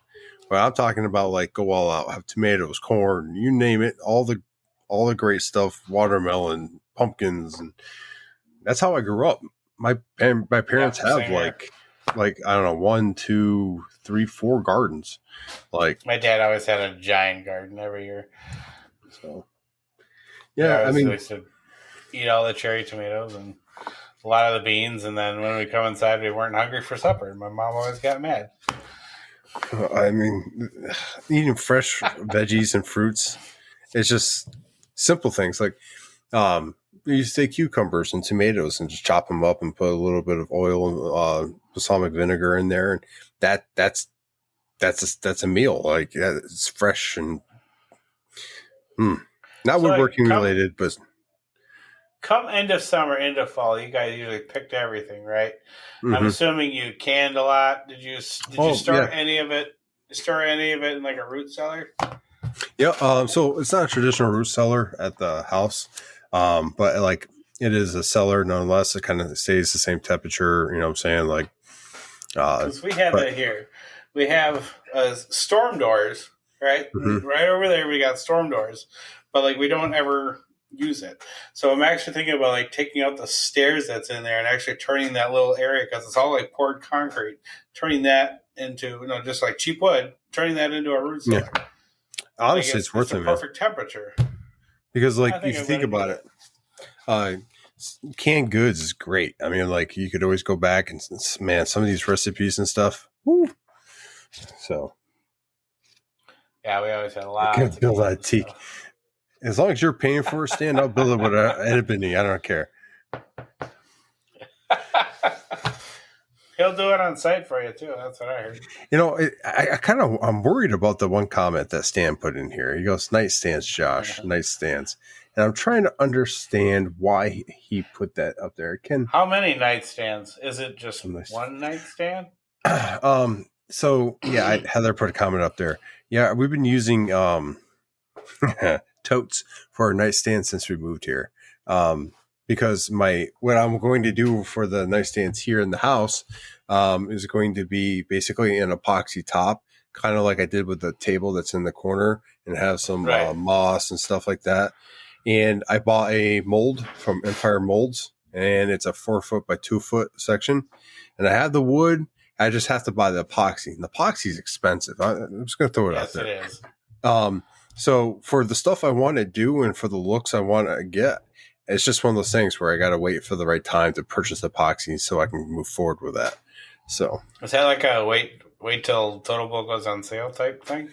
but I'm talking about like go all out, have tomatoes, corn, you name it, all the great stuff, watermelon, pumpkins, and that's how I grew up. My parents Yep, have same here. like I don't know, 1, 2, 3, 4 gardens, like My dad always had a giant garden every year. so. We Yeah, I always mean, used to eat all the cherry tomatoes and a lot of the beans, and then when we come inside, we weren't hungry for supper. My mom always got mad. I mean, eating fresh veggies and fruits, it's just simple things like you just take cucumbers and tomatoes and just chop them up and put a little bit of oil and balsamic vinegar in there, and that's a meal. Like it's fresh and not So, like, woodworking related, but come end of summer, end of fall, you guys usually picked everything, right? I'm mm-hmm. assuming you canned a lot. Did you Oh store yeah, any of it? Store any of it in like a root cellar? yeah. So it's not a traditional root cellar at the house, but like it is a cellar nonetheless. It kind of stays the same temperature. You know what I'm saying? Like, Because we have but that here. We have storm doors, right? mm-hmm. Right over there, we got storm doors, but like we don't ever use it. So I'm actually thinking about like taking out the stairs that's in there and actually turning that little area because it's all like poured concrete, turning that into just like cheap wood, turning that into a root Yeah, cellar. Like honestly, it's it's it's worth the it, man. perfect temperature. Because I like think if you I'm think gonna do about that. it, uh, canned goods is great. I mean, like you could always go back and man, some of these recipes and stuff. Woo. So Yeah, we always had I can lots of build cans that of teak stuff. as long as you're paying for a stand. I'll build it with a ebony. I don't care. He'll do it on site for you too. That's what I heard. I'm worried about the one comment that Stan put in here. He goes, "Nightstands, Josh, nightstands," and I'm trying to understand why he put that up there. How many nightstands? Is it just Nice. one nightstand? So yeah, Heather put a comment up there. Yeah, we've been using totes for our nightstand since we moved here. Because what I'm going to do for the nightstands here in the house is going to be basically an epoxy top, kind of like I did with the table that's in the corner, and have some Right. moss and stuff like that. And I bought a mold from Empire Molds, and it's a 4 foot by 2 foot section. And I have the wood. I just have to buy the epoxy. And the epoxy is expensive. I'm just going to throw it out Yes, there. it is. So for the stuff I want to do and for the looks I want to get, it's just one of those things where I got to wait for the right time to purchase epoxy so I can move forward with that. So, Is that like a wait till Total Bowl goes on sale type thing?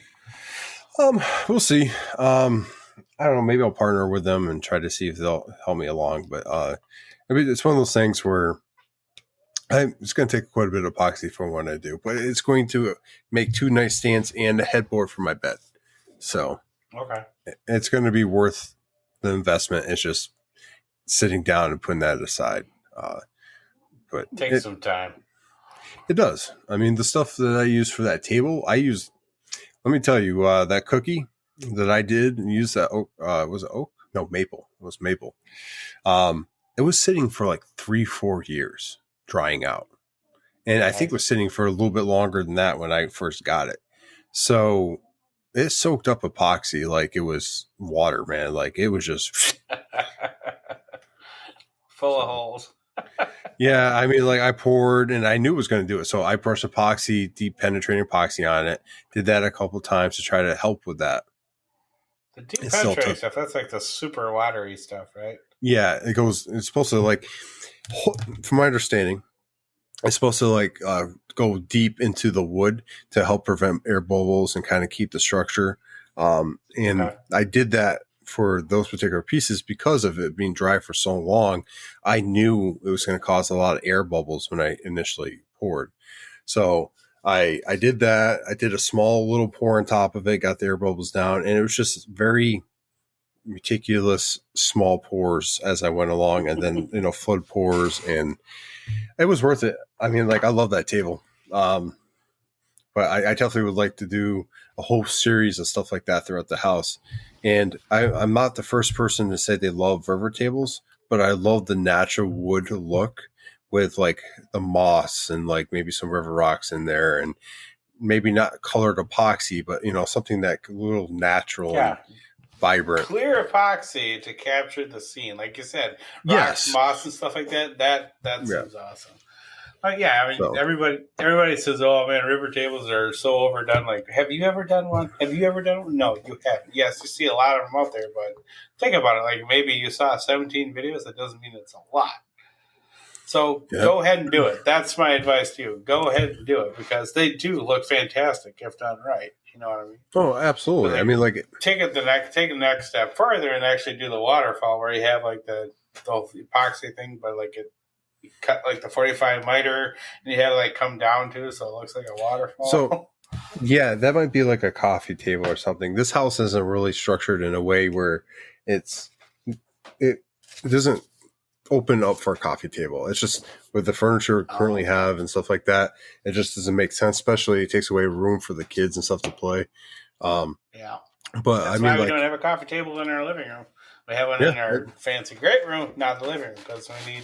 we'll see. I don't know. Maybe I'll partner with them and try to see if they'll help me along. But, I mean, it's one of those things where it's going to take quite a bit of epoxy for what I do, but it's going to make 2 nightstands and a headboard for my bed. So Okay. it's going to be worth the investment. It's just sitting down and putting that aside. But Takes some time. it does. I mean, the stuff that I use for that table, let me tell you, that cookie that I did and use that oak, was it oak? No, maple. It was maple. It was sitting for like 3-4 years drying out. And I think it was sitting for a little bit longer than that when I first got it. So it soaked up epoxy like it was water, man. Like it was just Full of holes. yeah. I mean, like I poured and I knew it was going to do it. So I brushed epoxy, deep penetrating epoxy on it. Did that a couple of times to try to help with that. The deep It still penetrating took, stuff, that's like the super watery stuff, right? yeah, it's supposed to like, from my understanding, it's supposed to like go deep into the wood to help prevent air bubbles and kind of keep the structure. And Okay. I did that for those particular pieces because of it being dry for so long. I knew it was going to cause a lot of air bubbles when I initially poured. So I did that. I did a small little pour on top of it, got the air bubbles down, and it was just very meticulous small pours as I went along, and then flood pours, and it was worth it. I mean, like I love that table, but I definitely would like to do a whole series of stuff like that throughout the house. And I'm not the first person to say they love river tables, but I love the natural wood look with like the moss and like maybe some river rocks in there, and maybe not colored epoxy, but something that a little natural and Yeah, vibrant. clear epoxy to capture the scene, like you said, rocks, Yes. moss, and stuff like that. That Yeah. seems awesome. But yeah, I mean, So everybody says, "Oh man, river tables are so overdone." Like, have you ever done one? Have you ever done one? No, you haven't. Yes, you see a lot of them out there, but think about it. Like maybe you saw 17 videos. That doesn't mean it's a lot. So yep. go ahead and do it. That's my advice to you. Go ahead and do it because they do look fantastic if done right. You know what I mean? Oh, But absolutely. I then mean, like, take the next step further and actually do the waterfall where you have like the epoxy thing, but like you cut like the 45 miter and you have it like come down to so it looks like a so waterfall. yeah, that might be like a coffee table or something. This house isn't really structured in a way where it's it doesn't open up for a coffee table. It's just with the furniture we currently Okay. have and stuff like that, it just doesn't make sense. Especially it takes away room for the kids and stuff to play. Yeah. But I That's why mean, we like, don't have a coffee table in our living room. We have one yeah. in our fancy great room, not the living room, because we need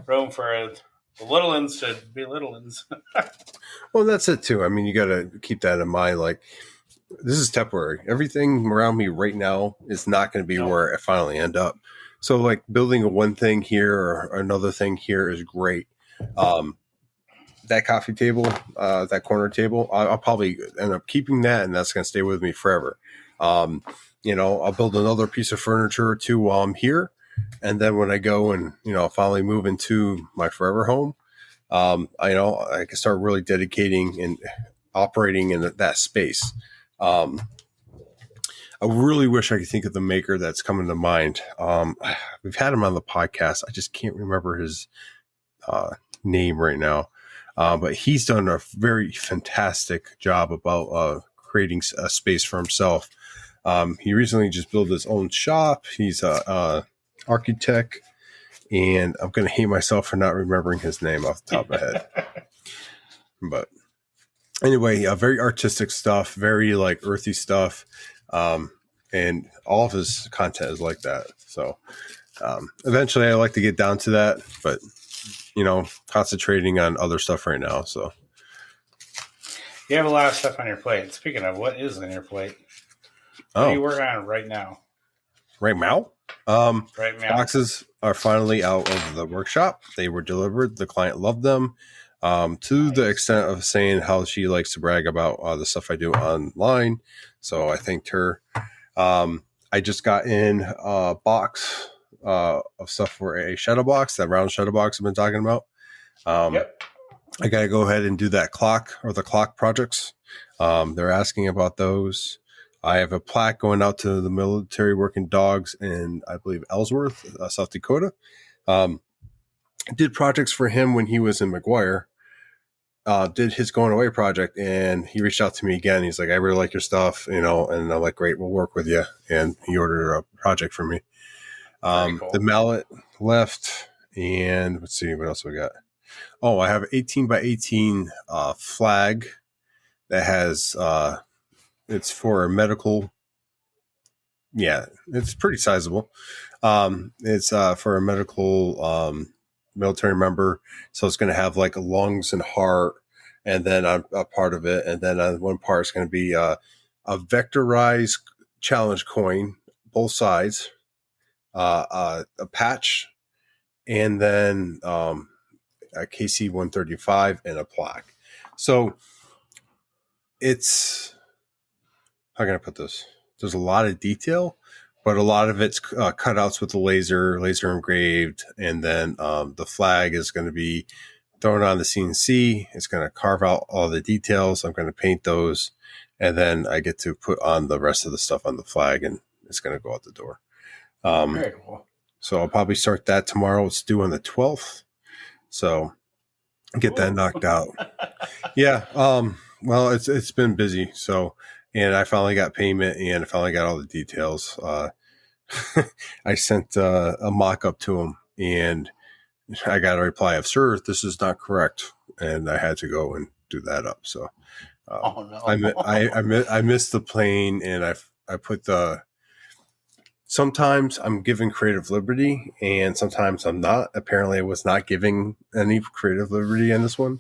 room for the little ones to be little ones. Well, that's it too. I mean, you got to keep that in mind. Like, this is temporary. Everything around me right now is not going to be No. where I finally end up. So, like, building a one thing here or another thing here is great. Um, that coffee table, that corner table, I'll probably end up keeping that, and that's going to stay with me forever. I'll build another piece of furniture or two while I'm here, and then when I go and finally move into my forever home, I can start really dedicating and operating in that space. Um, I really wish I could think of the maker that's coming to mind. We've had him on the podcast. I just can't remember his name right now. But he's done a very fantastic job about creating a space for himself. He recently just built his own shop. He's a architect, and I'm going to hate myself for not remembering his name off the top of my head. But anyway, very artistic stuff, very like earthy stuff. And all of his content is like that. So eventually I like to get down to that, but concentrating on other stuff right now. So You have a lot of stuff on your plate. Speaking of, what is on your plate? What are you oh, working on right now? right now, Right now? boxes are finally out of the workshop. They were delivered. The client loved them, to the Nice. extent of saying how she likes to brag about the stuff I do online. So I thanked her. I just got in a box of stuff for a shadow box, that round shadow box I've been talking about. Yep. I got to go ahead and do that clock or the clock projects. They're asking about those. I have a plaque going out to the military working dogs in, I believe, Ellsworth, South Dakota. Did projects for him when he was in McGuire. Did his going away project, and he reached out to me again. He's like, I really like your stuff, and I'm like, great, we'll work with you. And he ordered a project for me. Very cool. The mallet left, and let's see what else we got. Oh, I have 18 by 18 flag that has it's for a medical. Yeah, it's pretty sizable. It's for a medical military member, so it's going to have like lungs and heart, and then a part of it, and then one part is going to be a vectorized challenge coin, both sides, a patch, and then a KC 135 and a plaque. So it's, how can I put this? There's a lot of detail, but a lot of it's cutouts with the laser engraved, and then the flag is going to be thrown on the CNC. It's going to carve out all the details. I'm going to paint those, and then I get to put on the rest of the stuff on the flag, and it's going to go out the door. Very cool. So I'll probably start that tomorrow. It's due on the 12th. So get that knocked out. Yeah. Well, it's been busy. So, and I finally got payment, and I finally got all the details. I sent a mock up to him, and I got a reply of, sir, this is not correct. And I had to go and do that up. So, Oh no. I missed the plane, and I put the sometimes I'm giving creative liberty and sometimes I'm not. Apparently I was not giving any creative liberty in this one.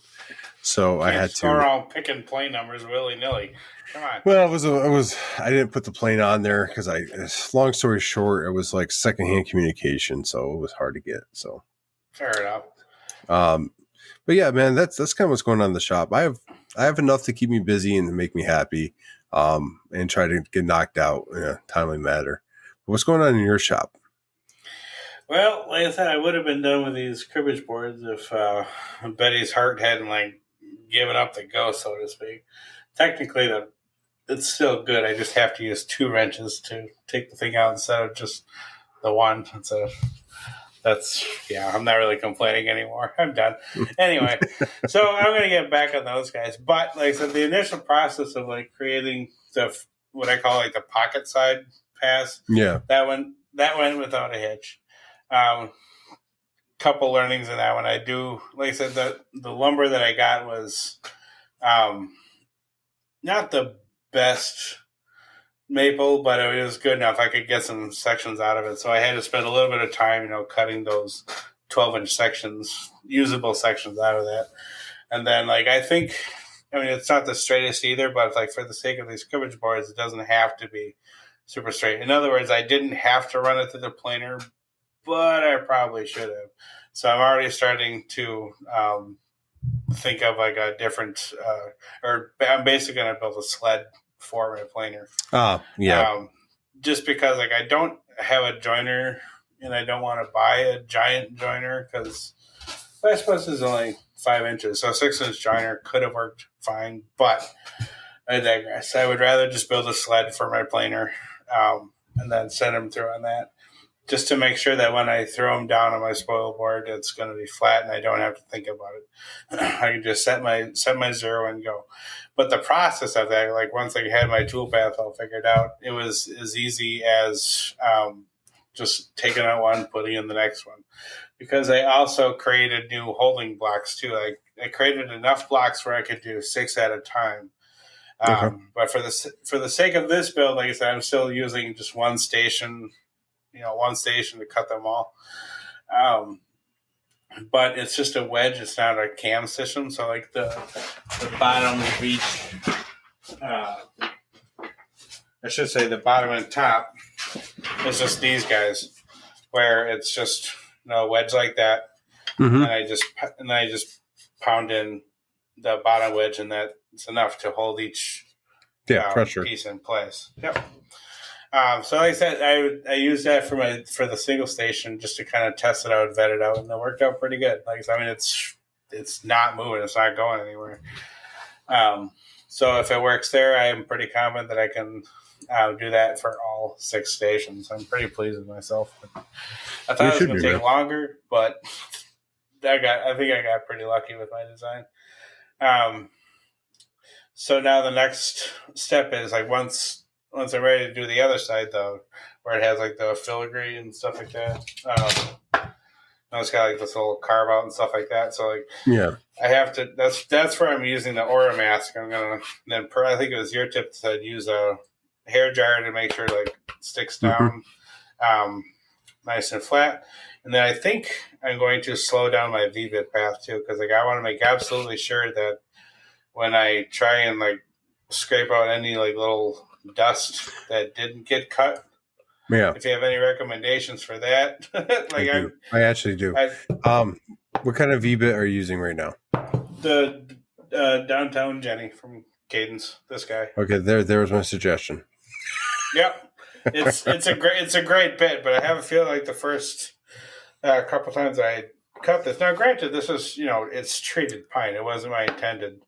So I Can't had just go to, around picking plane numbers willy nilly. Come on. well, I didn't put the plane on there because long story short, it was like secondhand communication. So it was hard to get. So, Fair enough. um, but yeah, man, that's kind of what's going on in the shop. I have enough to keep me busy and to make me happy, and try to get knocked out in a timely manner. What's going on in your shop? Well, like I said, I would have been done with these cribbage boards if Betty's heart hadn't like given up the ghost, so to speak. Technically, it's still good. I just have to use 2 wrenches to take the thing out instead of just the one. I'm not really complaining anymore. I'm done. Anyway, so I'm going to get back on those guys. But like I said, the initial process of like creating what I call like the pocket side pass, Yeah. that went without a hitch. Couple learnings in that one. I do, like I said, the lumber that I got was not the best maple, but it was good enough. I could get some sections out of it. So I had to spend a little bit of time, cutting those 12-inch sections, usable sections out of that. And then, it's not the straightest either, but like for the sake of these cribbage boards, it doesn't have to be super straight. In other words, I didn't have to run it through the planer, but I probably should have. So I'm already starting to think of like a different, or I'm basically going to build a sled for my planer. Yeah. Just because like I don't have a joiner and I don't want to buy a giant joiner because I suppose it's only 5 inches. So a 6-inch joiner could have worked fine, but I digress. I would rather just build a sled for my planer, and then send them through on that, just to make sure that when I throw them down on my spoil board, it's going to be flat and I don't have to think about it. I can just set my zero and go. But the process of that, like once I had my tool path all figured out, it was as easy as just taking out one, putting in the next one. Because I also created new holding blocks too. I created enough blocks where I could do 6 at a time. Okay. But for the sake of this build, like I said, I'm still using just one station to cut them all. But it's just a wedge. It's not a cam system. So like the bottom of each, I should say the bottom and top is just these guys, where it's just a wedge like that, Mm-hmm. and I just pound in the bottom wedge, and that's enough to hold each pressure piece in place. Yep. So like I said, I used that for the single station just to kind of test it out, vet it out, and it worked out pretty good. Like I mean, it's not moving, it's not going anywhere. So if it works there, I am pretty confident that I can do that for all 6 stations. I'm pretty pleased with myself. I thought it was going to take longer, but I think I got pretty lucky with my design. So now the next step is like once I'm ready to do the other side though, where it has like the filigree and stuff like that. It's got like this little carve out and stuff like that. So like, yeah, I have to. That's where I'm using the Aura mask. I'm gonna then. I think it was your tip that said use a hair dryer to make sure like it sticks down, nice and flat. And then I think I'm going to slow down my V-bit path too, because like I want to make absolutely sure that when I try and like scrape out any like little dust that didn't get cut. Yeah. If you have any recommendations for that, like I actually do. What kind of V-bit are you using right now? The Downtown Jenny from Cadence. This guy. Okay, there was my suggestion. Yep, it's a great bit, but I have a feeling like the first couple times I cut this. Now, granted, this is it's treated pine. It wasn't my intended.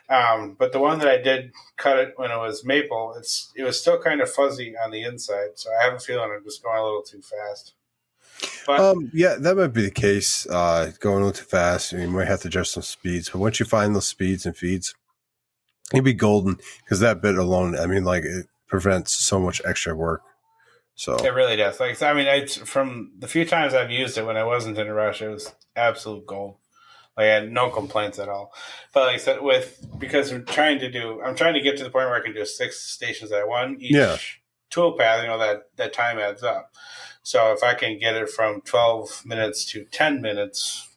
But the one that I did cut it when it was maple, it was still kind of fuzzy on the inside. So I have a feeling I'm just going a little too fast. But yeah, that might be the case. Going a little too fast, you might have to adjust some speeds. But once you find those speeds and feeds, you'd be golden because that bit alone, I mean, like it prevents so much extra work. So it really does. Like I mean, from the few times I've used it when I wasn't in a rush, it was absolute gold. Like I had no complaints at all. But like I said, because I'm trying to get to the point where I can do 6 stations at one each tool path, that time adds up. So if I can get it from 12 minutes to 10 minutes,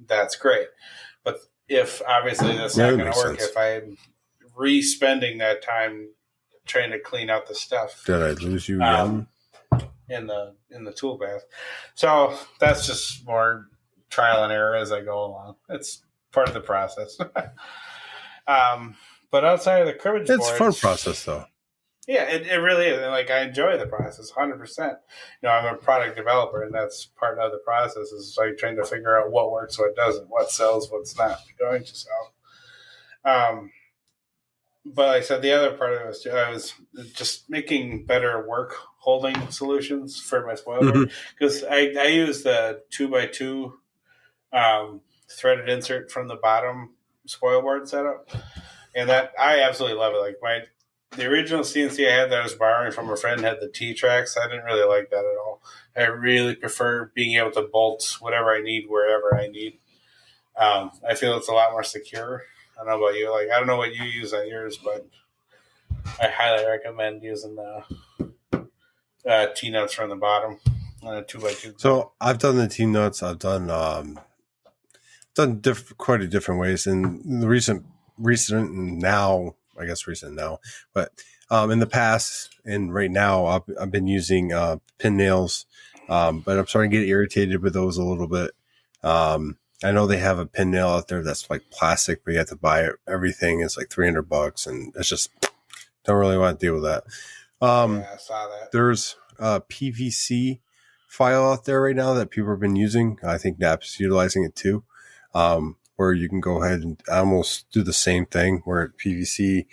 that's great. But if obviously that's Yeah, not that going to makes work, sense. if I'm re-spending that time trying to clean out the stuff Did I lose you again? in the tool path. So that's just more trial and error as I go along. It's part of the process. But outside of the cribbage It's a fun boards, process though. yeah, it really is. And like I enjoy the process 100%. I'm a product developer, and that's part of the process is like trying to figure out what works, what doesn't, what sells, what's not going to sell. Um, but like I said, the other part of it was I was just making better work holding solutions for my spoil board Mhm. because I use the 2x2 threaded insert from the bottom spoil board setup, and that I absolutely love it. Like the original CNC I had that I was borrowing from a friend had the T tracks. I didn't really like that at all. I really prefer being able to bolt whatever I need wherever I need. I feel it's a lot more secure. I don't know about you. Like I don't know what you use on yours, but I highly recommend using the T nuts from the bottom on a 2x2. So I've done the T-nuts. I've done quite a different ways in the recent and now, I guess recent now, but in the past and right now I've been using pin nails, but I'm starting to get irritated with those a little bit. I know they have a pin nail out there that's like plastic, but you have to buy it. Everything is like $300, and it's just don't really want to deal with that. Yeah, I saw that. There's a PVC file out there right now that people have been using. I think NAP's utilizing it too, where you can go ahead and almost do the same thing where PVC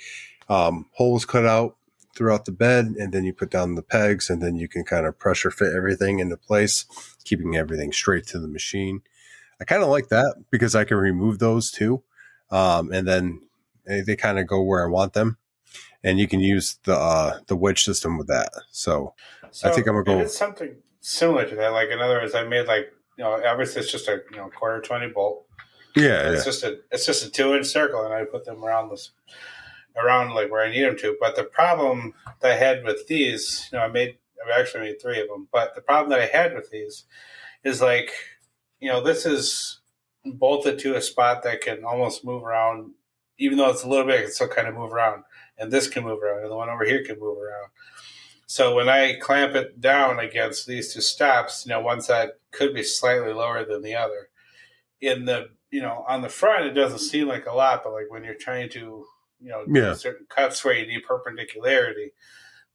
holes cut out throughout the bed, and then you put down the pegs, and then you can kind of pressure fit everything into place, keeping everything straight to the machine. I kind of like that because I can remove those too, and then they kind of go where I want them, and you can use the wedge system with that. So I think So I'm gonna it go. is something similar to that. Like in other words, I made obviously it's just a quarter 20 bolt. Yeah, And yeah, it's just a 2-inch circle, and I put them around like where I need them to. But the problem that I had with these, I've actually made 3 of them. But the problem that I had with these is like, this is bolted to a spot that can almost move around, even though it's a little bit, it can still kind of move around. And this can move around, and the one over here can move around. So when I clamp it down against these 2 stops, one side could be slightly lower than the other. In the on the front, it doesn't seem like a lot, but like when you're trying to do yeah. certain cuts where you need perpendicularity,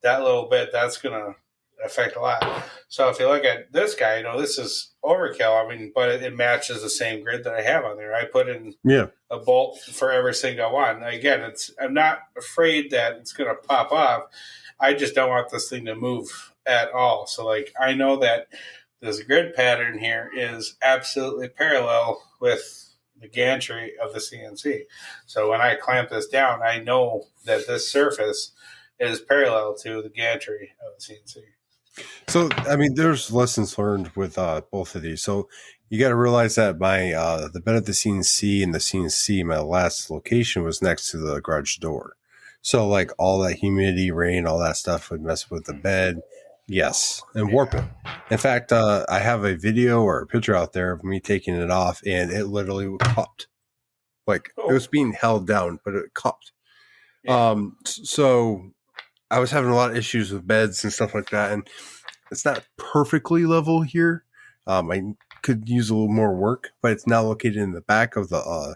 that little bit that's gonna affect a lot. So if you look at this guy, this is overkill. I mean, but it matches the same grid that I have on there. I put in Yeah. a bolt for every single one. Again, I'm not afraid that it's going to pop off. I just don't want this thing to move at all. So like I know that this grid pattern here is absolutely parallel with the gantry of the CNC. So when I clamp this down, I know that this surface is parallel to the gantry of the CNC. So I mean, there's lessons learned with both of these. So you got to realize that my the bed of the CNC and the CNC, my last location was next to the garage door. So like all that humidity, rain, all that stuff would mess with the bed. Yes, and warp it. Yeah. In fact, I have a video or a picture out there of me taking it off, and it literally cupped. Like it Oh, was being held down, but it cupped. yeah. So I was having a lot of issues with beds and stuff like that, and it's not perfectly level here. I could use a little more work, but it's now located in the back of the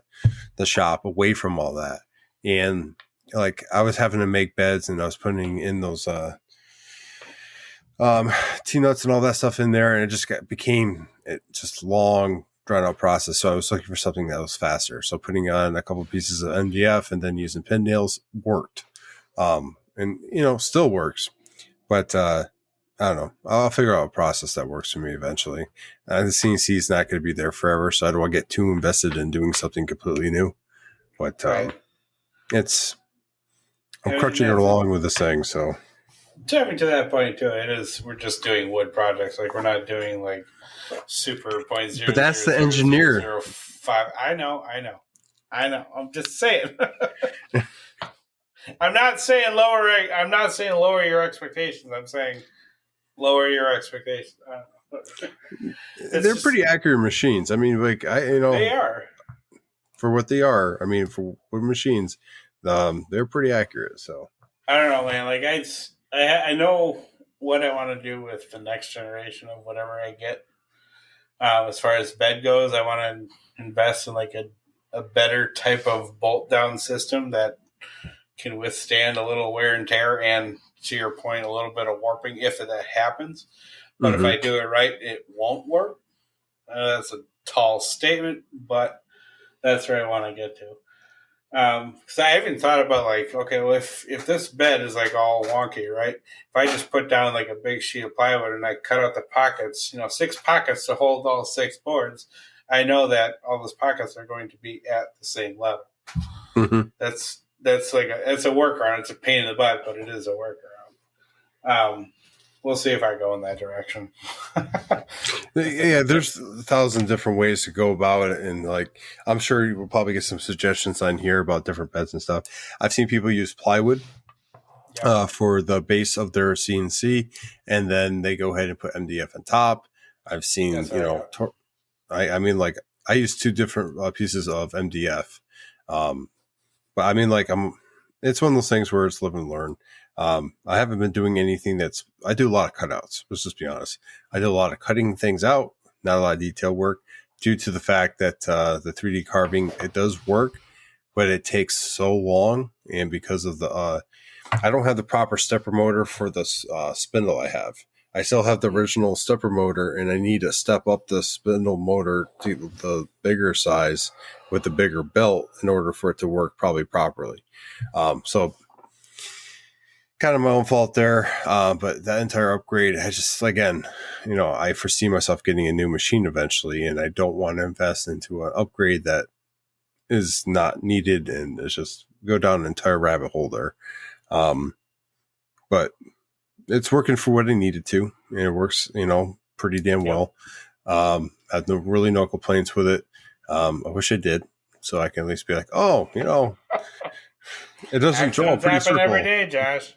shop, away from all that. And like I was having to make beds, and I was putting in those T-nuts and all that stuff in there, and it just became just long, drawn out process. So I was looking for something that was faster. So putting on a couple of pieces of MDF and then using pin nails worked, and still works. But I don't know. I'll figure out a process that works for me eventually. The CNC is not going to be there forever, so I don't want to get too invested in doing something completely new. But Right. it's I'm And crutching it that's along with this thing. So, jumping to that point too. It is we're just doing wood projects. Like we're not doing like super point zero but that's zero the zero zero engineer. zero 0.05. I know. I'm just saying. I'm not saying lower. I'm not saying lower your expectations. I'm saying lower your expectations. It's They're just pretty accurate machines. I mean, like they are. for what they are. I mean, for wood machines, they're pretty accurate. So. I don't know, man. Like I know what I want to do with the next generation of whatever I get. As far as bed goes, I want to invest in like a better type of bolt down system that can withstand a little wear and tear and, to your point, a little bit of warping if that happens. But if Mm-hmm. I do it right, it won't work. That's a tall statement, but that's where I want to get to. Because I even thought about like, okay, well, if this bed is like all wonky, right? If I just put down like a big sheet of plywood and I cut out the pockets, 6 pockets to hold all 6 boards, I know that all those pockets are going to be at the same level. Mm-hmm. That's it's a workaround. It's a pain in the butt, but it is a workaround. We'll see if I go in that direction. Yeah, there's 1,000 different ways to go about it, and like I'm sure you will probably get some suggestions on here about different beds and stuff. I've seen people use plywood for the base of their CNC, and then they go ahead and put MDF on top. I've seen, I mean, like I use 2 different pieces of MDF, but I mean, like it's one of those things where it's live and learn. I haven't been doing anything I do a lot of cutouts. Let's just be honest. I do a lot of cutting things out, not a lot of detail work, due to the fact that the 3D carving, it does work, but it takes so long. And because of I don't have the proper stepper motor for the spindle I have. I still have the original stepper motor, and I need to step up the spindle motor to the bigger size with the bigger belt in order for it to work probably properly. So kind of my own fault there. But that entire upgrade, I just, again, I foresee myself getting a new machine eventually, and I don't want to invest into an upgrade that is not needed, and it's just go down an entire rabbit hole there. But it's working for what I needed to, and it works, pretty damn well. I have really no complaints with it. I wish I did, so I can at least be like, oh, it doesn't draw a pretty circle every day, Josh.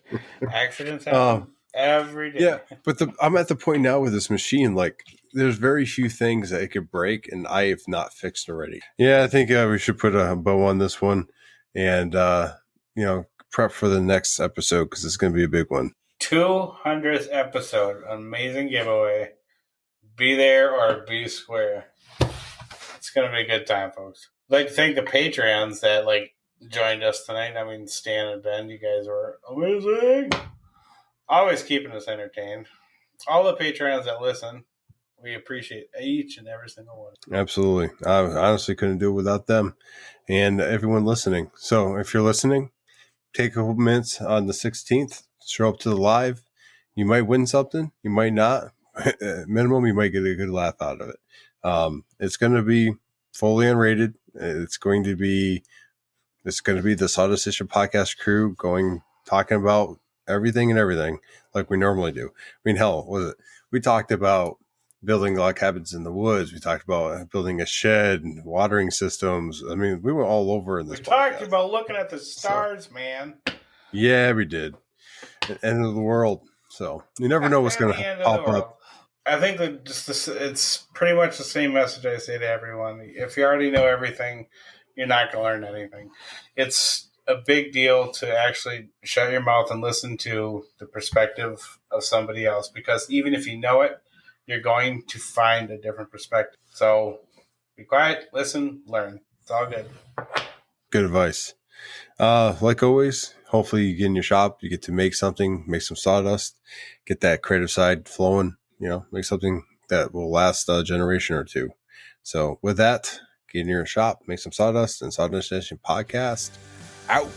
Accidents happen every day. Yeah, but I'm at the point now with this machine, like there's very few things that it could break, and I have not fixed already. Yeah, I think we should put a bow on this one, and prep for the next episode because it's going to be a big one. 200th episode, amazing giveaway. Be there or be square. It's going to be a good time, folks. I'd like to thank the Patreons that joined us tonight. I mean, Stan and Ben, you guys were amazing. Always keeping us entertained. All the Patreons that listen, we appreciate each and every single one. Absolutely. I honestly couldn't do it without them and everyone listening. So if you're listening, take a couple minutes on the 16th, show up to the live. You might win something. You might not. At minimum, you might get a good laugh out of it. It's going to be fully unrated. It's going to be the Sawdust Issue podcast crew talking about everything like we normally do. I mean, hell, we talked about building log cabins in the woods. We talked about building a shed and watering systems. I mean, we were all over in this. We talked about looking at the stars, man. Yeah, we did. End of the world. So you never know what's going to pop up. I think that it's pretty much the same message I say to everyone. If you already know everything, you're not going to learn anything. It's a big deal to actually shut your mouth and listen to the perspective of somebody else, because even if you know it, you're going to find a different perspective. So be quiet, listen, learn. It's all good. Good advice. Like always, hopefully you get in your shop, you get to make something, make some sawdust, get that creative side flowing, make something that will last a generation or two. So with that, get in your shop, make some sawdust, and Sawdust Nation podcast out.